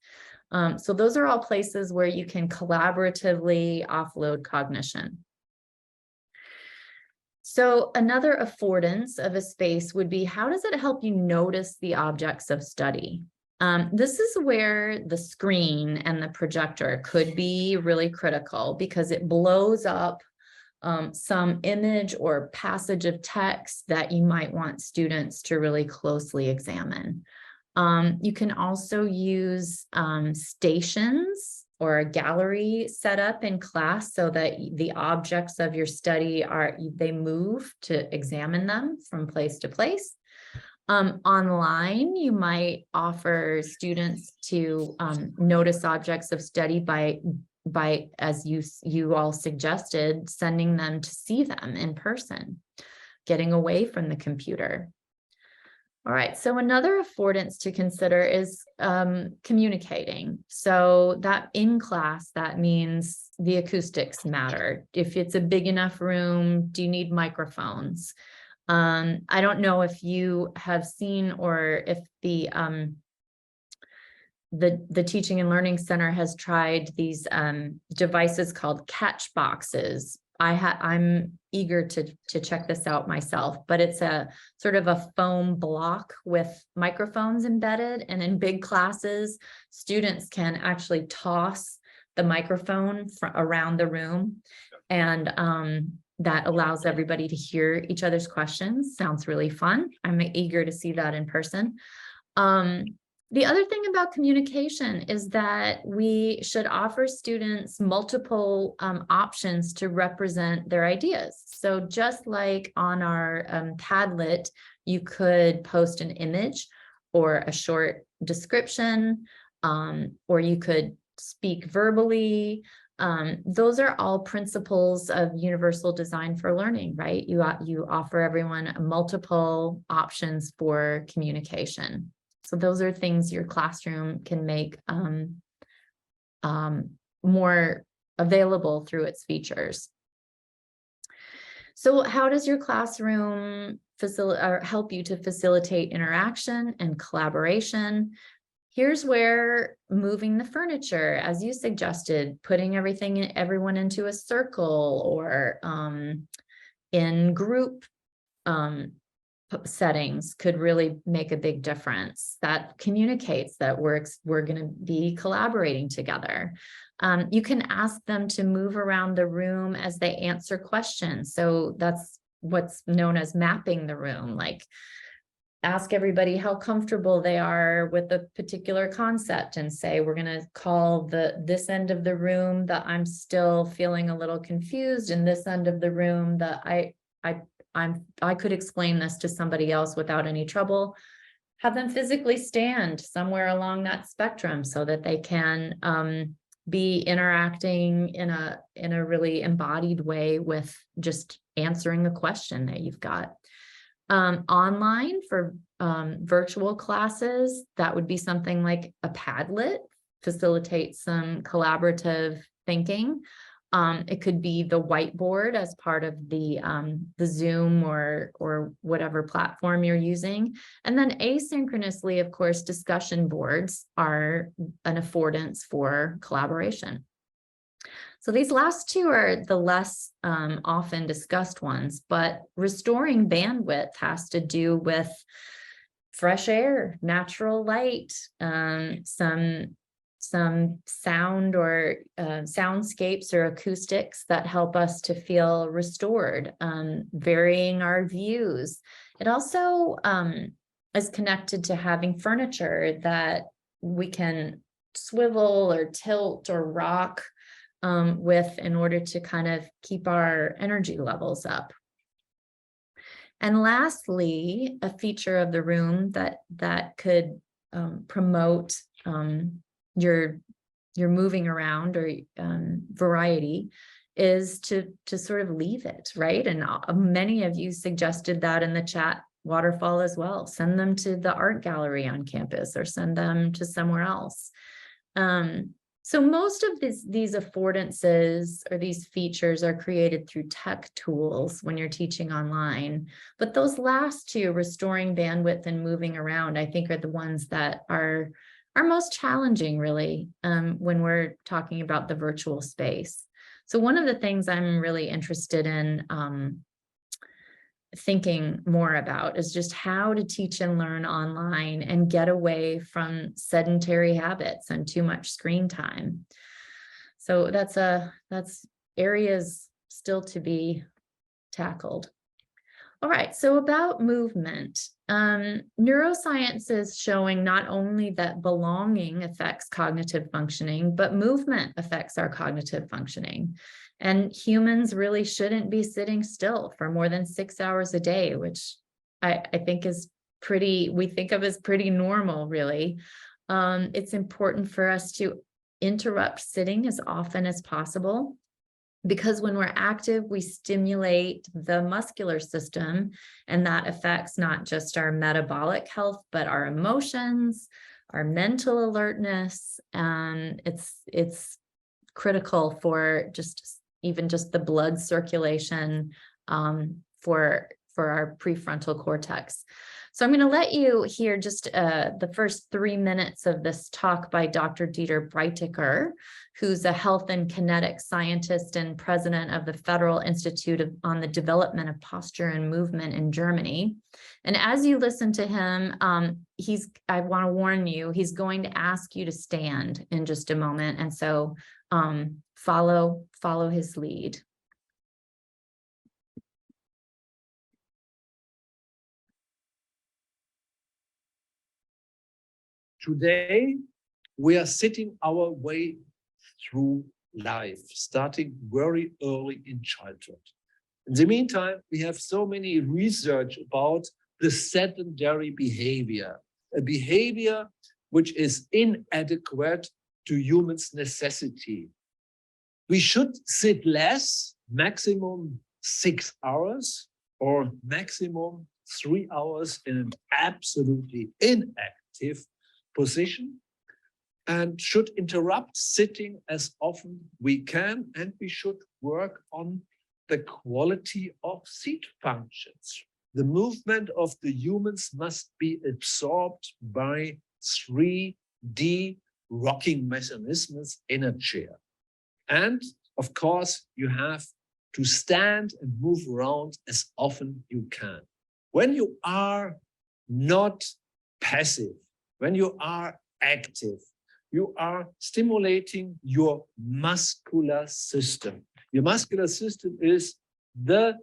So those are all places where you can collaboratively offload cognition. So another affordance of a space would be, how does it help you notice the objects of study? This is where the screen and the projector could be really critical because it blows up some image or passage of text that you might want students to really closely examine. You can also use stations or a gallery set up in class so that the objects of your study they move to examine them from place to place. Online, you might offer students to notice objects of study by as you all suggested, sending them to see them in person, getting away from the computer. All right, so another affordance to consider is communicating. So that in class, that means the acoustics matter. If it's a big enough room, do you need microphones? I don't know if you have seen or if the Teaching and Learning Center has tried these devices called catch boxes. I'm eager to check this out myself, but it's a sort of a foam block with microphones embedded, and in big classes, students can actually toss the microphone around the room, and that allows everybody to hear each other's questions. Sounds really fun. I'm eager to see that in person. The other thing about communication is that we should offer students multiple options to represent their ideas. So just like on our Padlet, you could post an image or a short description, or you could speak verbally. Those are all principles of universal design for learning, right? You offer everyone multiple options for communication. So those are things your classroom can make more available through its features. So how does your classroom help you to facilitate interaction and collaboration? here's where moving the furniture, as you suggested, putting everyone into a circle or in group settings could really make a big difference. That communicates that we're going to be collaborating together. You can ask them to move around the room as they answer questions. So that's what's known as mapping the room. Like, ask everybody how comfortable they are with a particular concept and say, we're going to call this end of the room that I'm still feeling a little confused, and this end of the room that I could explain this to somebody else without any trouble. Have them physically stand somewhere along that spectrum so that they can be interacting in a really embodied way with just answering a question that you've got. Online for virtual classes, that would be something like a Padlet, facilitate some collaborative thinking. It could be the whiteboard as part of the Zoom or whatever platform you're using. And then asynchronously, of course, discussion boards are an affordance for collaboration. So these last two are the less often discussed ones, but restoring bandwidth has to do with fresh air, natural light, some sound or soundscapes or acoustics that help us to feel restored, varying our views. It also is connected to having furniture that we can swivel or tilt or rock with in order to kind of keep our energy levels up. And lastly, a feature of the room that could promote your moving around or variety is to sort of leave it, right? And many of you suggested that in the chat waterfall as well. Send them to the art gallery on campus or send them to somewhere else. So most of these affordances or these features are created through tech tools when you're teaching online. But those last two, restoring bandwidth and moving around, I think are the ones that are most challenging, really, when we're talking about the virtual space. So one of the things I'm really interested in thinking more about is just how to teach and learn online and get away from sedentary habits and too much screen time. So that's areas still to be tackled. All right, so about movement. Neuroscience is showing not only that belonging affects cognitive functioning, but movement affects our cognitive functioning. And humans really shouldn't be sitting still for more than 6 hours a day, which I think is we think of as pretty normal, really. It's important for us to interrupt sitting as often as possible, because when we're active, we stimulate the muscular system, and that affects not just our metabolic health, but our emotions, our mental alertness. And it's critical for even just the blood circulation for our prefrontal cortex. So I'm going to let you hear just the first 3 minutes of this talk by Dr. Dieter Breitiger, who's a health and kinetic scientist and president of the Federal Institute on the Development of Posture and Movement in Germany. And as you listen to him, I want to warn you, he's going to ask you to stand in just a moment. And so follow his lead. Today, we are sitting our way through life, starting very early in childhood. In the meantime, we have so many research about the sedentary behavior, a behavior which is inadequate to humans' necessity. We should sit less, maximum 6 hours, or maximum 3 hours in an absolutely inactive position, and should interrupt sitting as often we can, and we should work on the quality of seat functions. The movement of the humans must be absorbed by 3 de-rocking mechanisms in a chair. And of course, you have to stand and move around as often you can. When you are not passive, when you are active, you are stimulating your muscular system. Your muscular system is the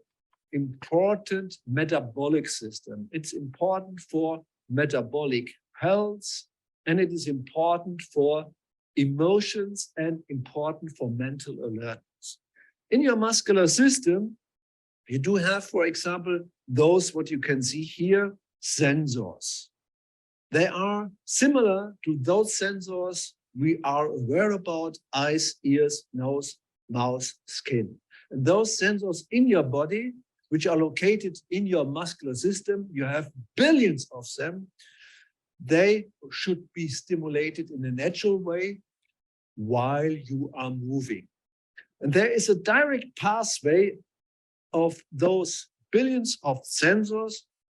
important metabolic system. It's important for metabolic health, and it is important for emotions and important for mental alertness. In your muscular system, you do have, for example, those what you can see here, sensors. They are similar to those sensors we are aware about: eyes, ears, nose, mouth, skin. And those sensors in your body, which are located in your muscular system, you have billions of them. They should be stimulated in a natural way while you are moving. And there is a direct pathway of those billions of sensors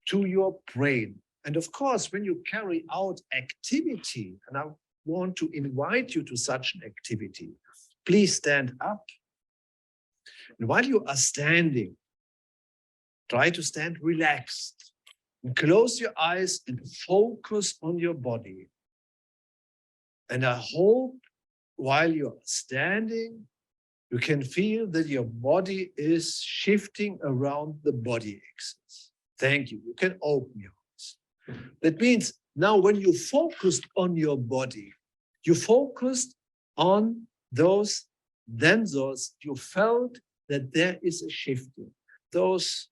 to your brain. And of course, when you carry out activity, and I want to invite you to such an activity, please stand up. And while you are standing, try to stand relaxed and close your eyes and focus on your body. And I hope while you're standing, you can feel that your body is shifting around the body axis. Thank you. You can open your eyes. That means now when you focused on your body, you focused on those sensors, you felt that there is a shifting. Those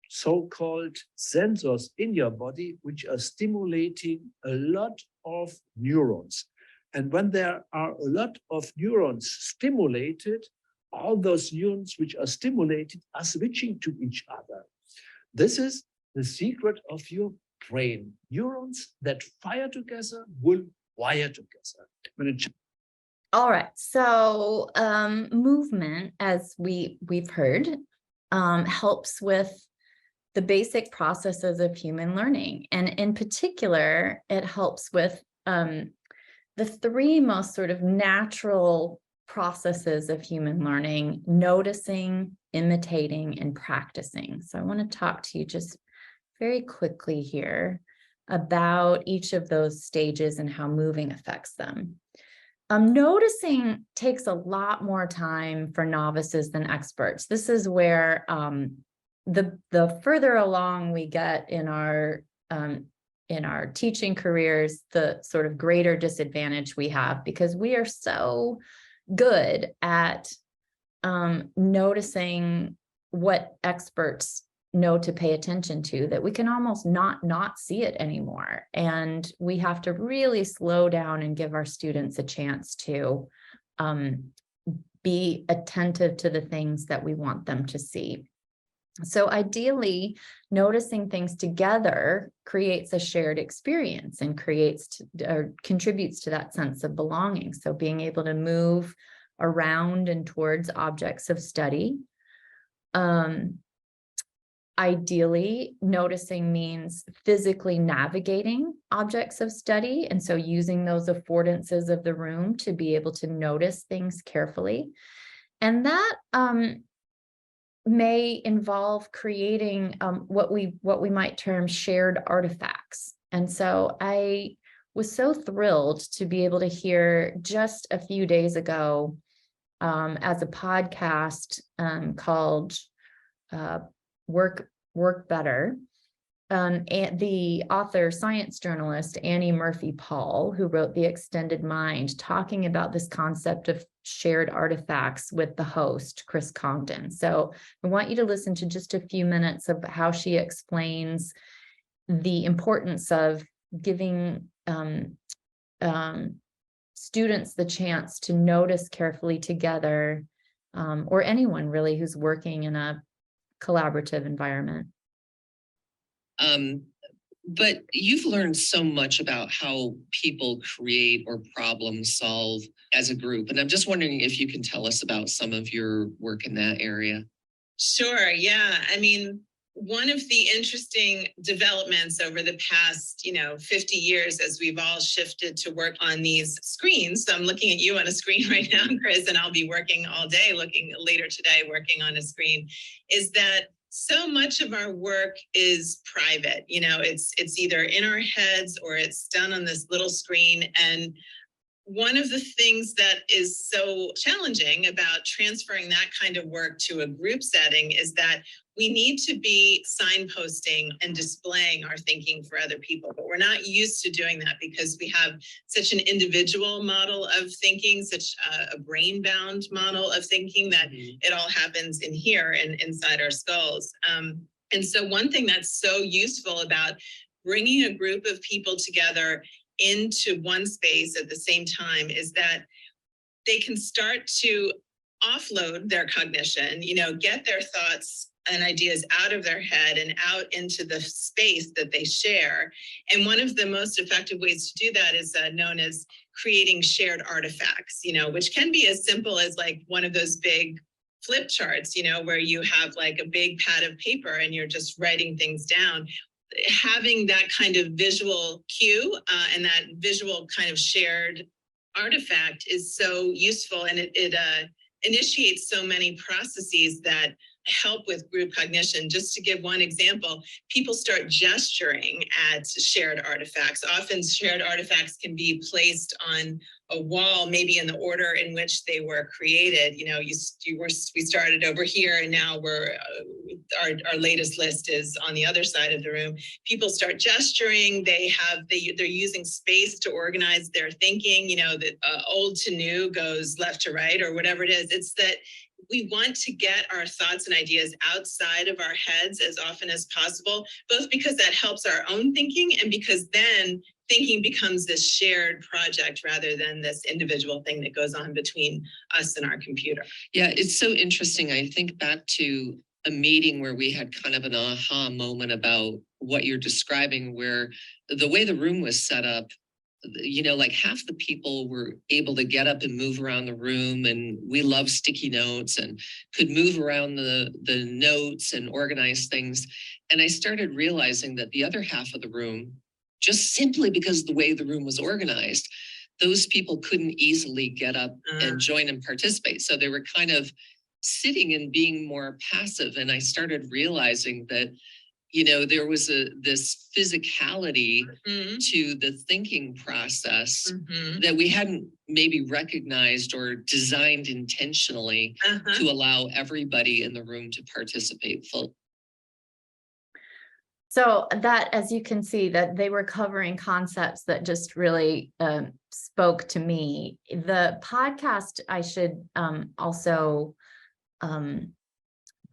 so-called sensors in your body, which are stimulating a lot of neurons. And when there are a lot of neurons stimulated, all those neurons which are stimulated are switching to each other. This is the secret of your brain. Neurons that fire together will wire together. All right, so movement, as we've heard, helps with the basic processes of human learning. And in particular, it helps with the three most sort of natural processes of human learning: noticing, imitating, and practicing. So I want to talk to you just very quickly here about each of those stages and how moving affects them. Noticing takes a lot more time for novices than experts. This is where the further along we get in our teaching careers, the sort of greater disadvantage we have, because we are so good at noticing what experts know to pay attention to that we can almost not see it anymore. And we have to really slow down and give our students a chance to be attentive to the things that we want them to see. So ideally, noticing things together creates a shared experience and contributes to that sense of belonging. So being able to move around and towards objects of study. Ideally, noticing means physically navigating objects of study. And so using those affordances of the room to be able to notice things carefully. And that may involve creating what we might term shared artifacts. And so I was so thrilled to be able to hear just a few days ago as a podcast called Work Better. And the author, science journalist, Annie Murphy Paul, who wrote The Extended Mind, talking about this concept of shared artifacts with the host, Chris Congdon. So I want you to listen to just a few minutes of how she explains the importance of giving students the chance to notice carefully together, or anyone really who's working in a collaborative environment. But you've learned so much about how people create or problem solve as a group. And I'm just wondering if you can tell us about some of your work in that area. Sure. Yeah. I mean, one of the interesting developments over the past, 50 years, as we've all shifted to work on these screens. So I'm looking at you on a screen right now, Chris, and I'll be working all day, looking later today, working on a screen, is that so much of our work is private. It's either in our heads or it's done on this little screen. And one of the things that is so challenging about transferring that kind of work to a group setting is that we need to be signposting and displaying our thinking for other people, but we're not used to doing that because we have such an individual model of thinking, such a brain-bound model of thinking that it all happens in here and inside our skulls. And so one thing that's so useful about bringing a group of people together into one space at the same time is that they can start to offload their cognition, get their thoughts and ideas out of their head and out into the space that they share. And one of the most effective ways to do that is known as creating shared artifacts, which can be as simple as like one of those big flip charts, where you have like a big pad of paper and you're just writing things down. Having that kind of visual cue and that visual kind of shared artifact is so useful, and it initiates so many processes that help with group cognition. Just to give one example, people start gesturing at shared artifacts. Often shared artifacts can be placed on a wall, maybe in the order in which they were created. We started over here, and now our latest list is on the other side of the room. People start gesturing. They're using space to organize their thinking. That old to new goes left to right, or whatever it is. It's that we want to get our thoughts and ideas outside of our heads as often as possible, both because that helps our own thinking and because then thinking becomes this shared project rather than this individual thing that goes on between us and our computer. Yeah, it's so interesting. I think back to a meeting where we had kind of an aha moment about what you're describing, where the way the room was set up, like half the people were able to get up and move around the room, and we love sticky notes and could move around the notes and organize things. And I started realizing that the other half of the room, just simply because of the way the room was organized, those people couldn't easily get up and join and participate. So they were kind of sitting and being more passive. And I started realizing that there was this physicality to the thinking process that we hadn't maybe recognized or designed intentionally to allow everybody in the room to participate fully. So that, as you can see, that they were covering concepts that just really spoke to me. The podcast, I should also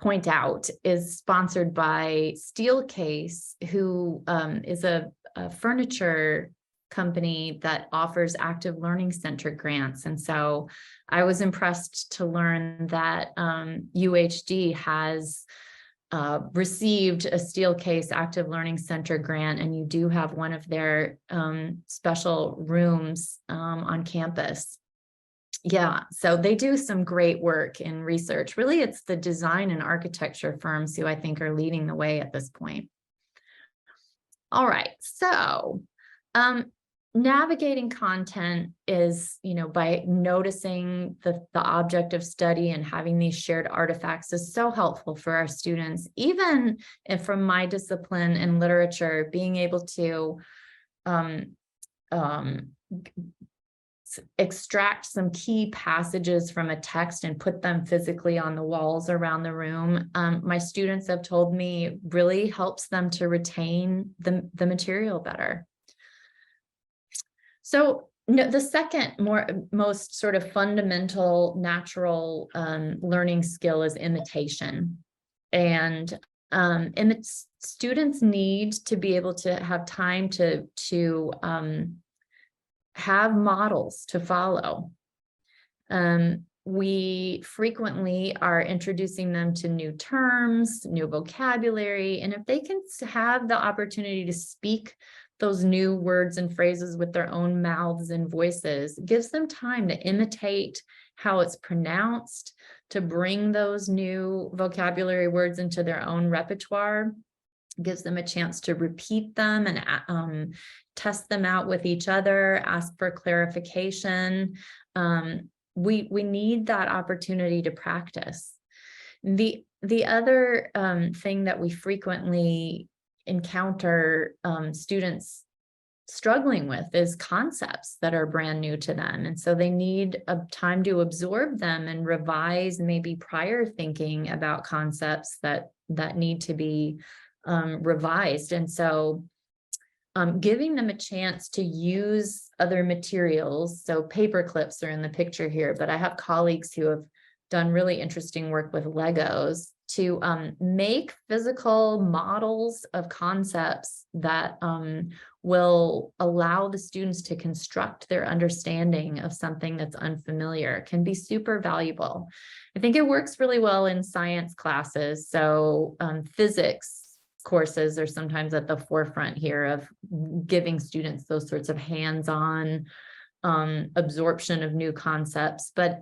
point out, is sponsored by Steelcase, who is a furniture company that offers active learning center grants. And so I was impressed to learn that UHD has received a Steelcase Active Learning Center grant, and you do have one of their special rooms on campus. Yeah, so they do some great work in research. Really, it's the design and architecture firms who I think are leading the way at this point. All right, so navigating content is, by noticing the object of study and having these shared artifacts is so helpful for our students. Even if from my discipline in literature, being able to extract some key passages from a text and put them physically on the walls around the room, my students have told me really helps them to retain the material better. So the second most sort of fundamental natural learning skill is imitation. And students need to be able to have time to have models to follow. We frequently are introducing them to new terms, new vocabulary, and if they can have the opportunity to speak those new words and phrases with their own mouths and voices. It gives them time to imitate how it's pronounced, to bring those new vocabulary words into their own repertoire. It gives them a chance to repeat them and test them out with each other, ask for clarification. We need that opportunity to practice. The other thing that we frequently encounter students struggling with is concepts that are brand new to them. And so they need a time to absorb them and revise maybe prior thinking about concepts that need to be revised. And so giving them a chance to use other materials. So paper clips are in the picture here, but I have colleagues who have done really interesting work with Legos to make physical models of concepts that will allow the students to construct their understanding of something that's unfamiliar. It can be super valuable. I think it works really well in science classes. So physics courses are sometimes at the forefront here of giving students those sorts of hands-on absorption of new concepts. But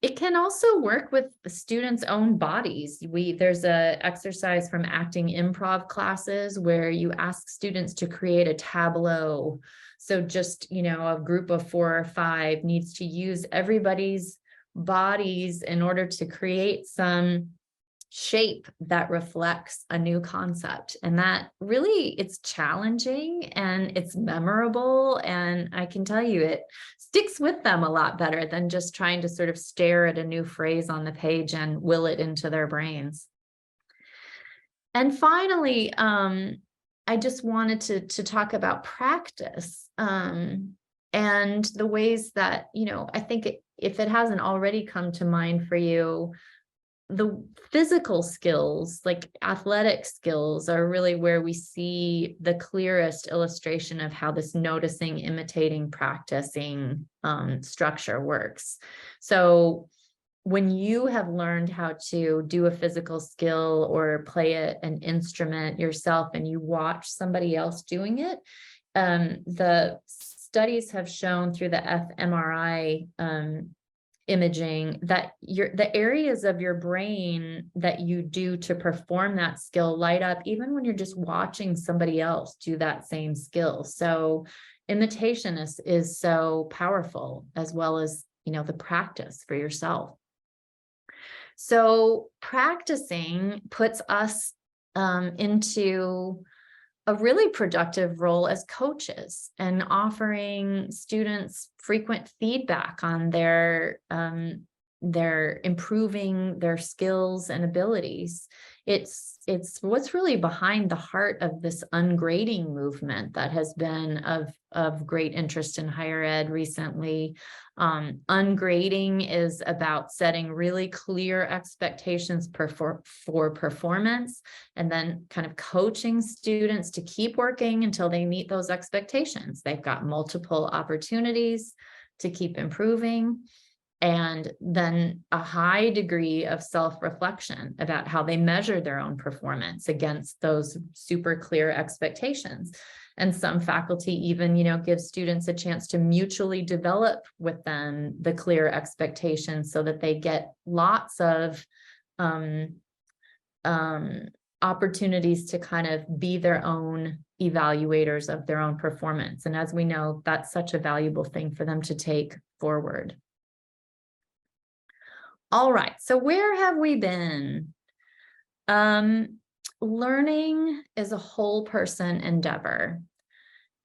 it can also work with the students' own bodies. There's a exercise from acting improv classes where you ask students to create a tableau. So just, a group of 4 or 5 needs to use everybody's bodies in order to create some shape that reflects a new concept. And that really, it's challenging and it's memorable. And I can tell you it sticks with them a lot better than just trying to sort of stare at a new phrase on the page and will it into their brains. And finally, I just wanted to talk about practice and the ways that, I think if it hasn't already come to mind for you, the physical skills, like athletic skills, are really where we see the clearest illustration of how this noticing, imitating, practicing structure works. So when you have learned how to do a physical skill or play an instrument yourself and you watch somebody else doing it, the studies have shown through the fMRI imaging that the areas of your brain that you do to perform that skill light up even when you're just watching somebody else do that same skill. So imitation is so powerful, as well as the practice for yourself. So practicing puts us into a really productive role as coaches and offering students frequent feedback on their improving their skills and abilities. It's what's really behind the heart of this ungrading movement that has been of great interest in higher ed recently. Ungrading is about setting really clear expectations for performance and then kind of coaching students to keep working until they meet those expectations. They've got multiple opportunities to keep improving, and then a high degree of self-reflection about how they measure their own performance against those super clear expectations. And some faculty even, give students a chance to mutually develop with them the clear expectations so that they get lots of opportunities to kind of be their own evaluators of their own performance. And as we know, that's such a valuable thing for them to take forward. All right, so where have we been? Learning is a whole person endeavor.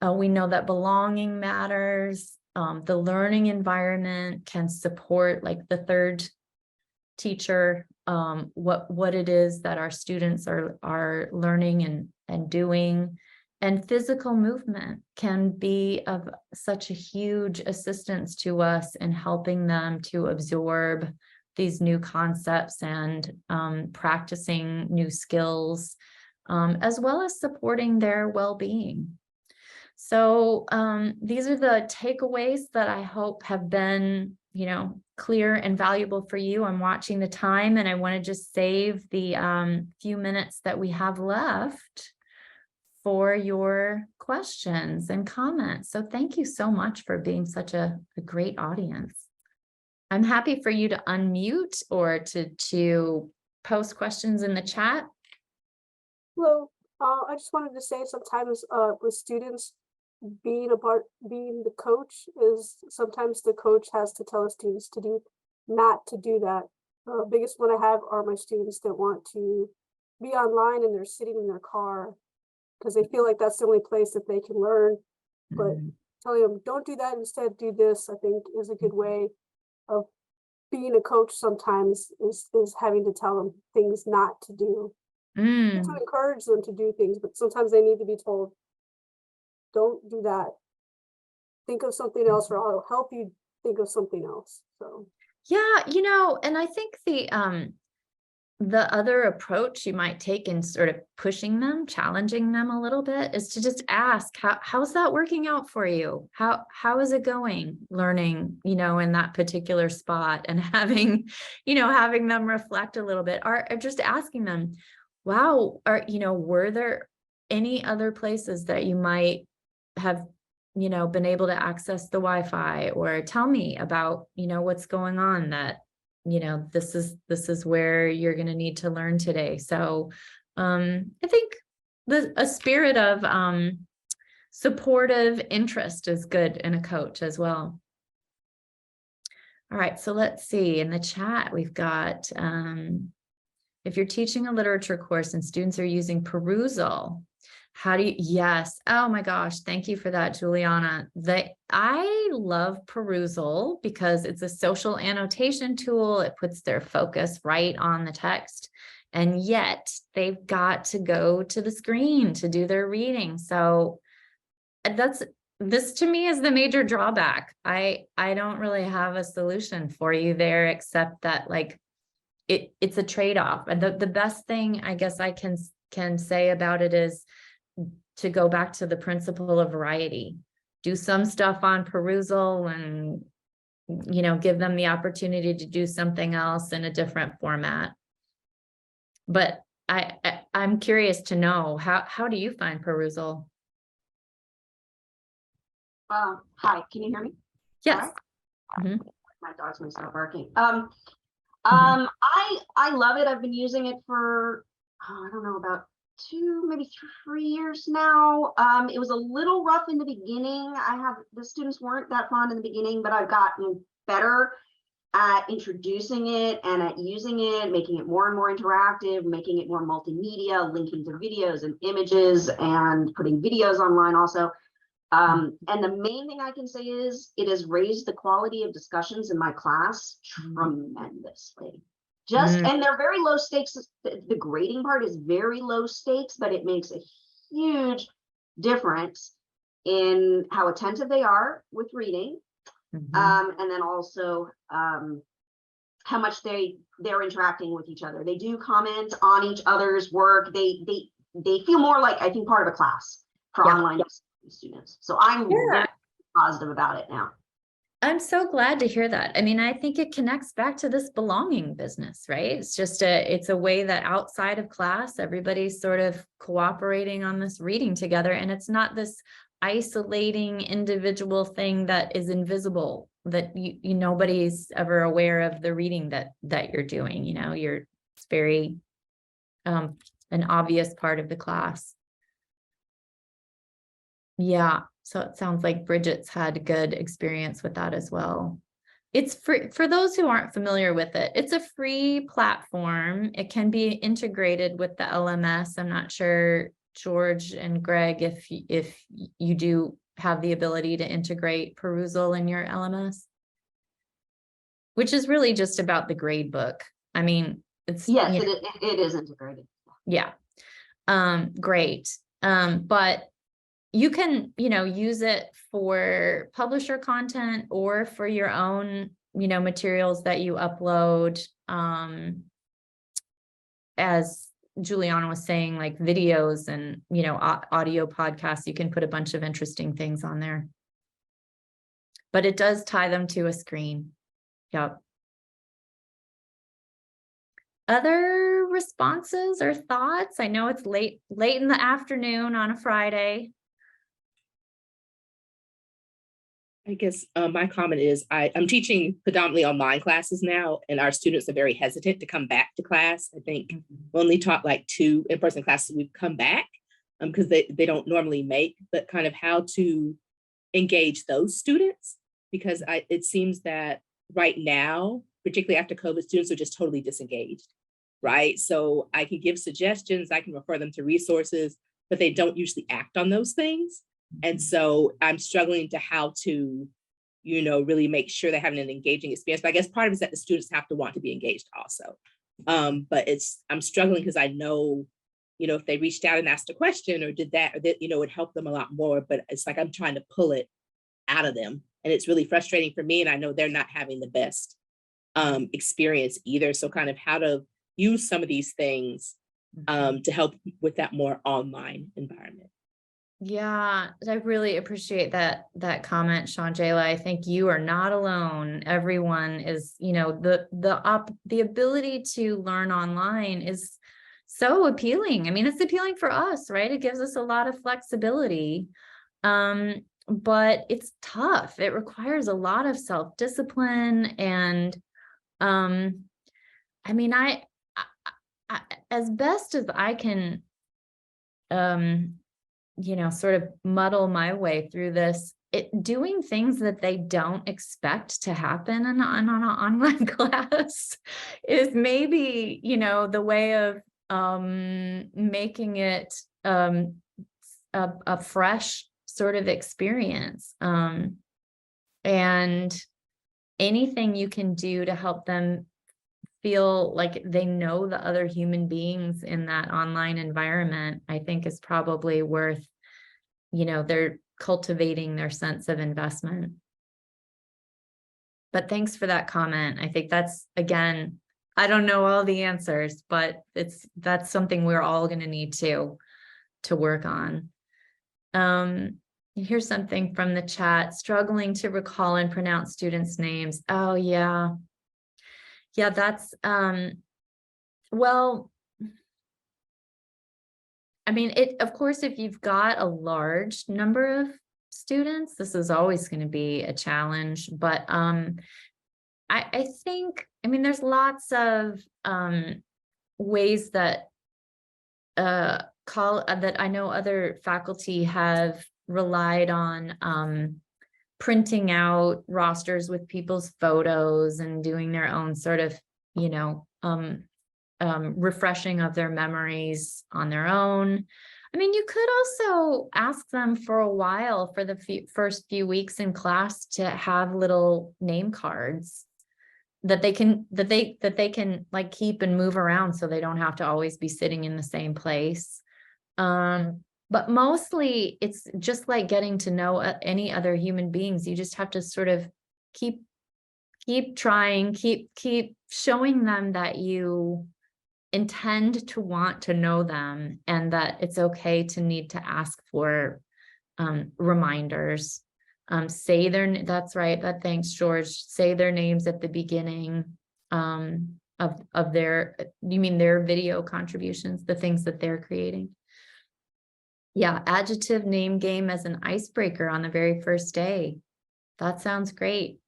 We know that belonging matters. The learning environment can support, like the third teacher, what it is that our students are learning and doing. And physical movement can be of such a huge assistance to us in helping them to absorb these new concepts and practicing new skills, as well as supporting their well-being. So these are the takeaways that I hope have been, clear and valuable for you. I'm watching the time and I want to just save the few minutes that we have left for your questions and comments. So thank you so much for being such a great audience. I'm happy for you to unmute or to post questions in the chat. Well, I just wanted to say sometimes with students being the coach is sometimes the coach has to tell the students to do not to do that. Biggest one I have are my students that want to be online and they're sitting in their car because they feel like that's the only place that they can learn. But telling them don't do that, instead do this, I think is a good way of being a coach. Sometimes is having to tell them things not to do. To encourage them to do things, but sometimes they need to be told, don't do that. Think of something else, or I'll help you think of something else. So yeah, and I think the other approach you might take in sort of pushing them, challenging them a little bit, is to just ask, how's that working out for you? How is it going learning, in that particular spot, and having them reflect a little bit, or just asking them, wow, were there any other places that you might have, been able to access the Wi-Fi, or tell me about, what's going on that, this is where you're going to need to learn today. So I think a spirit of supportive interest is good in a coach as well. All right, so let's see. In the chat, we've got, if you're teaching a literature course and students are using Perusal, how do you, yes. Oh my gosh. Thank you for that, Juliana. I love Perusal because it's a social annotation tool. It puts their focus right on the text, and yet they've got to go to the screen to do their reading. So this to me is the major drawback. I don't really have a solution for you there, except that it's a trade-off. And the best thing I guess I can say about it is to go back to the principle of variety. Do some stuff on Perusal and, give them the opportunity to do something else in a different format. But I'm curious to know, how do you find Perusal? Hi, can you hear me? Yes. My dog's gonna start barking. I love it. I've been using it for, I don't know, about 2, maybe 3 years now. It was a little rough in the beginning. The students weren't that fond in the beginning, but I've gotten better at introducing it and at using it, making it more and more interactive, making it more multimedia, linking to videos and images, and putting videos online also. And the main thing I can say is it has raised the quality of discussions in my class tremendously. And they're very low stakes. The grading part is very low stakes, but it makes a huge difference in how attentive they are with reading. And then also how much they're interacting with each other. They do comment on each other's work. They feel more like, I think, part of a class for online students. So I'm very positive about it now. I'm so glad to hear that. I mean, I think it connects back to this belonging business, right? It's just it's a way that outside of class, everybody's sort of cooperating on this reading together. And it's not this isolating individual thing that is invisible, that nobody's ever aware of the reading that you're doing. It's very an obvious part of the class. Yeah, so it sounds like Bridget's had a good experience with that as well. It's free for those who aren't familiar with it. It's a free platform. It can be integrated with the LMS. I'm not sure, George and Greg, if you do have the ability to integrate Perusal in your LMS, which is really just about the grade book. I mean, it's it is integrated. Yeah, great. But you can, use it for publisher content or for your own, materials that you upload. As Juliana was saying, like videos and, audio podcasts, you can put a bunch of interesting things on there. But it does tie them to a screen. Yep. Other responses or thoughts? I know it's late in the afternoon on a Friday. I guess my comment is I'm teaching predominantly online classes now, and our students are very hesitant to come back to class. I think we only taught like 2 in-person classes. We've come back because they don't normally make, but kind of how to engage those students, because it seems that right now, particularly after COVID, students are just totally disengaged, right? So I can give suggestions, I can refer them to resources, but they don't usually act on those things. And so I'm struggling to how to, really make sure they're having an engaging experience. But I guess part of it is that the students have to want to be engaged also. But I'm struggling because I know, if they reached out and asked a question or did that, or that, it would help them a lot more. But it's like I'm trying to pull it out of them. And it's really frustrating for me. And I know they're not having the best experience either. So kind of how to use some of these things to help with that more online environment. Yeah, I really appreciate that comment, Shangela. I think you are not alone. Everyone is, the ability to learn online is so appealing. I mean, it's appealing for us, right? It gives us a lot of flexibility. But it's tough. It requires a lot of self-discipline. And I mean, I as best as I can sort of muddle my way through this, doing things that they don't expect to happen in an online class is maybe, the way of making it a fresh sort of experience. And anything you can do to help them feel like they know the other human beings in that online environment, I think is probably worth, they're cultivating their sense of investment. But thanks for that comment. I think that's, again, I don't know all the answers, but that's something we're all going to need to work on. Here's something from the chat: struggling to recall and pronounce students' names. Oh yeah. Yeah, that's, well, I mean, of course, if you've got a large number of students, this is always going to be a challenge. But I think, I mean, there's lots of ways that that I know other faculty have relied on printing out rosters with people's photos and doing their own sort of, refreshing of their memories on their own. I mean, you could also ask them for a while, for the first few weeks in class, to have little name cards that they can like keep and move around, so they don't have to always be sitting in the same place. But mostly it's just like getting to know any other human beings. You just have to sort of keep trying, keep showing them that you intend to want to know them, and that it's okay to need to ask for reminders. That's right. Thanks, George. Say their names at the beginning of their, you mean their video contributions, the things that they're creating. Yeah, adjective name game as an icebreaker on the very first day. That sounds great.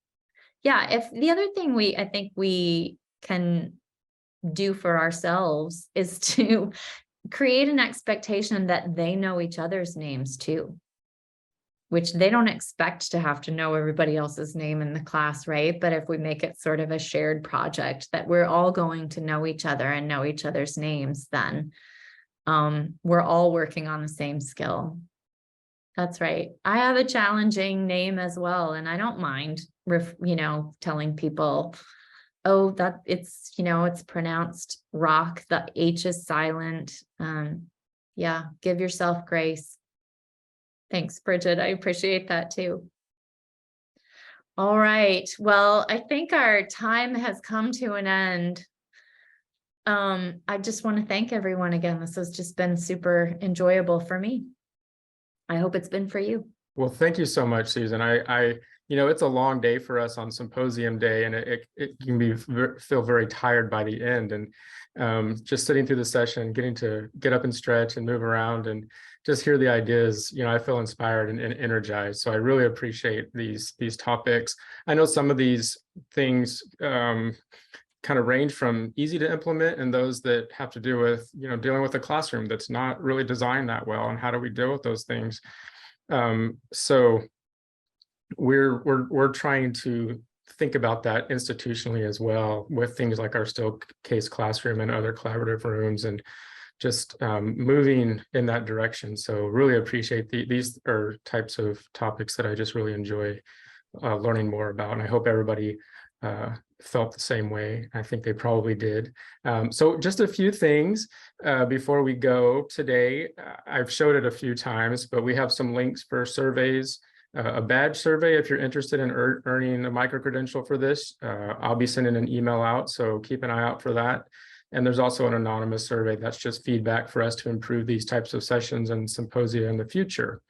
Yeah, if the other thing I think we can do for ourselves is to create an expectation that they know each other's names too, which they don't expect to have to know everybody else's name in the class, right? But if we make it sort of a shared project that we're all going to know each other and know each other's names, then we're all working on the same skill. That's right. I have a challenging name as well, and I don't mind, telling people, oh, that it's, it's pronounced rock. The H is silent. Yeah, give yourself grace. Thanks, Bridget. I appreciate that too. All right. Well, I think our time has come to an end. I just want to thank everyone again. This has just been super enjoyable for me. I hope it's been for you. Well, thank you so much, Susan. I it's a long day for us on symposium day, and it can feel very tired by the end. And just sitting through the session, getting to get up and stretch and move around and just hear the ideas, I feel inspired and energized. So I really appreciate these topics. I know some of these things kind of range from easy to implement and those that have to do with, dealing with a classroom that's not really designed that well, and how do we deal with those things. So we're trying to think about that institutionally as well, with things like our still case classroom and other collaborative rooms, and just moving in that direction. So really appreciate these are types of topics that I just really enjoy learning more about. And I hope everybody felt the same way. I think they probably did. So just a few things before we go today. I've showed it a few times, but we have some links for surveys. A badge survey if you're interested in earning a micro-credential for this. I'll be sending an email out, so keep an eye out for that. And there's also an anonymous survey that's just feedback for us to improve these types of sessions and symposia in the future.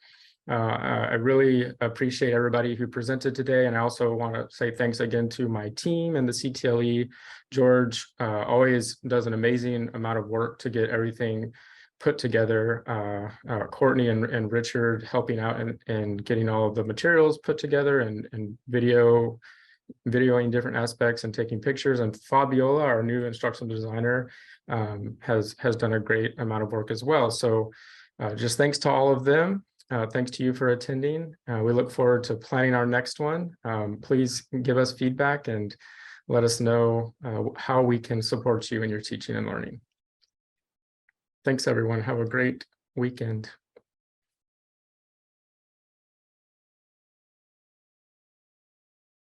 I really appreciate everybody who presented today, and I also want to say thanks again to my team and the CTLE. George always does an amazing amount of work to get everything put together. Courtney and Richard helping out and getting all of the materials put together, and videoing different aspects and taking pictures. And Fabiola, our new instructional designer, has done a great amount of work as well. So just thanks to all of them. Thanks to you for attending. We look forward to planning our next one. Please give us feedback and let us know how we can support you in your teaching and learning. Thanks, everyone. Have a great weekend.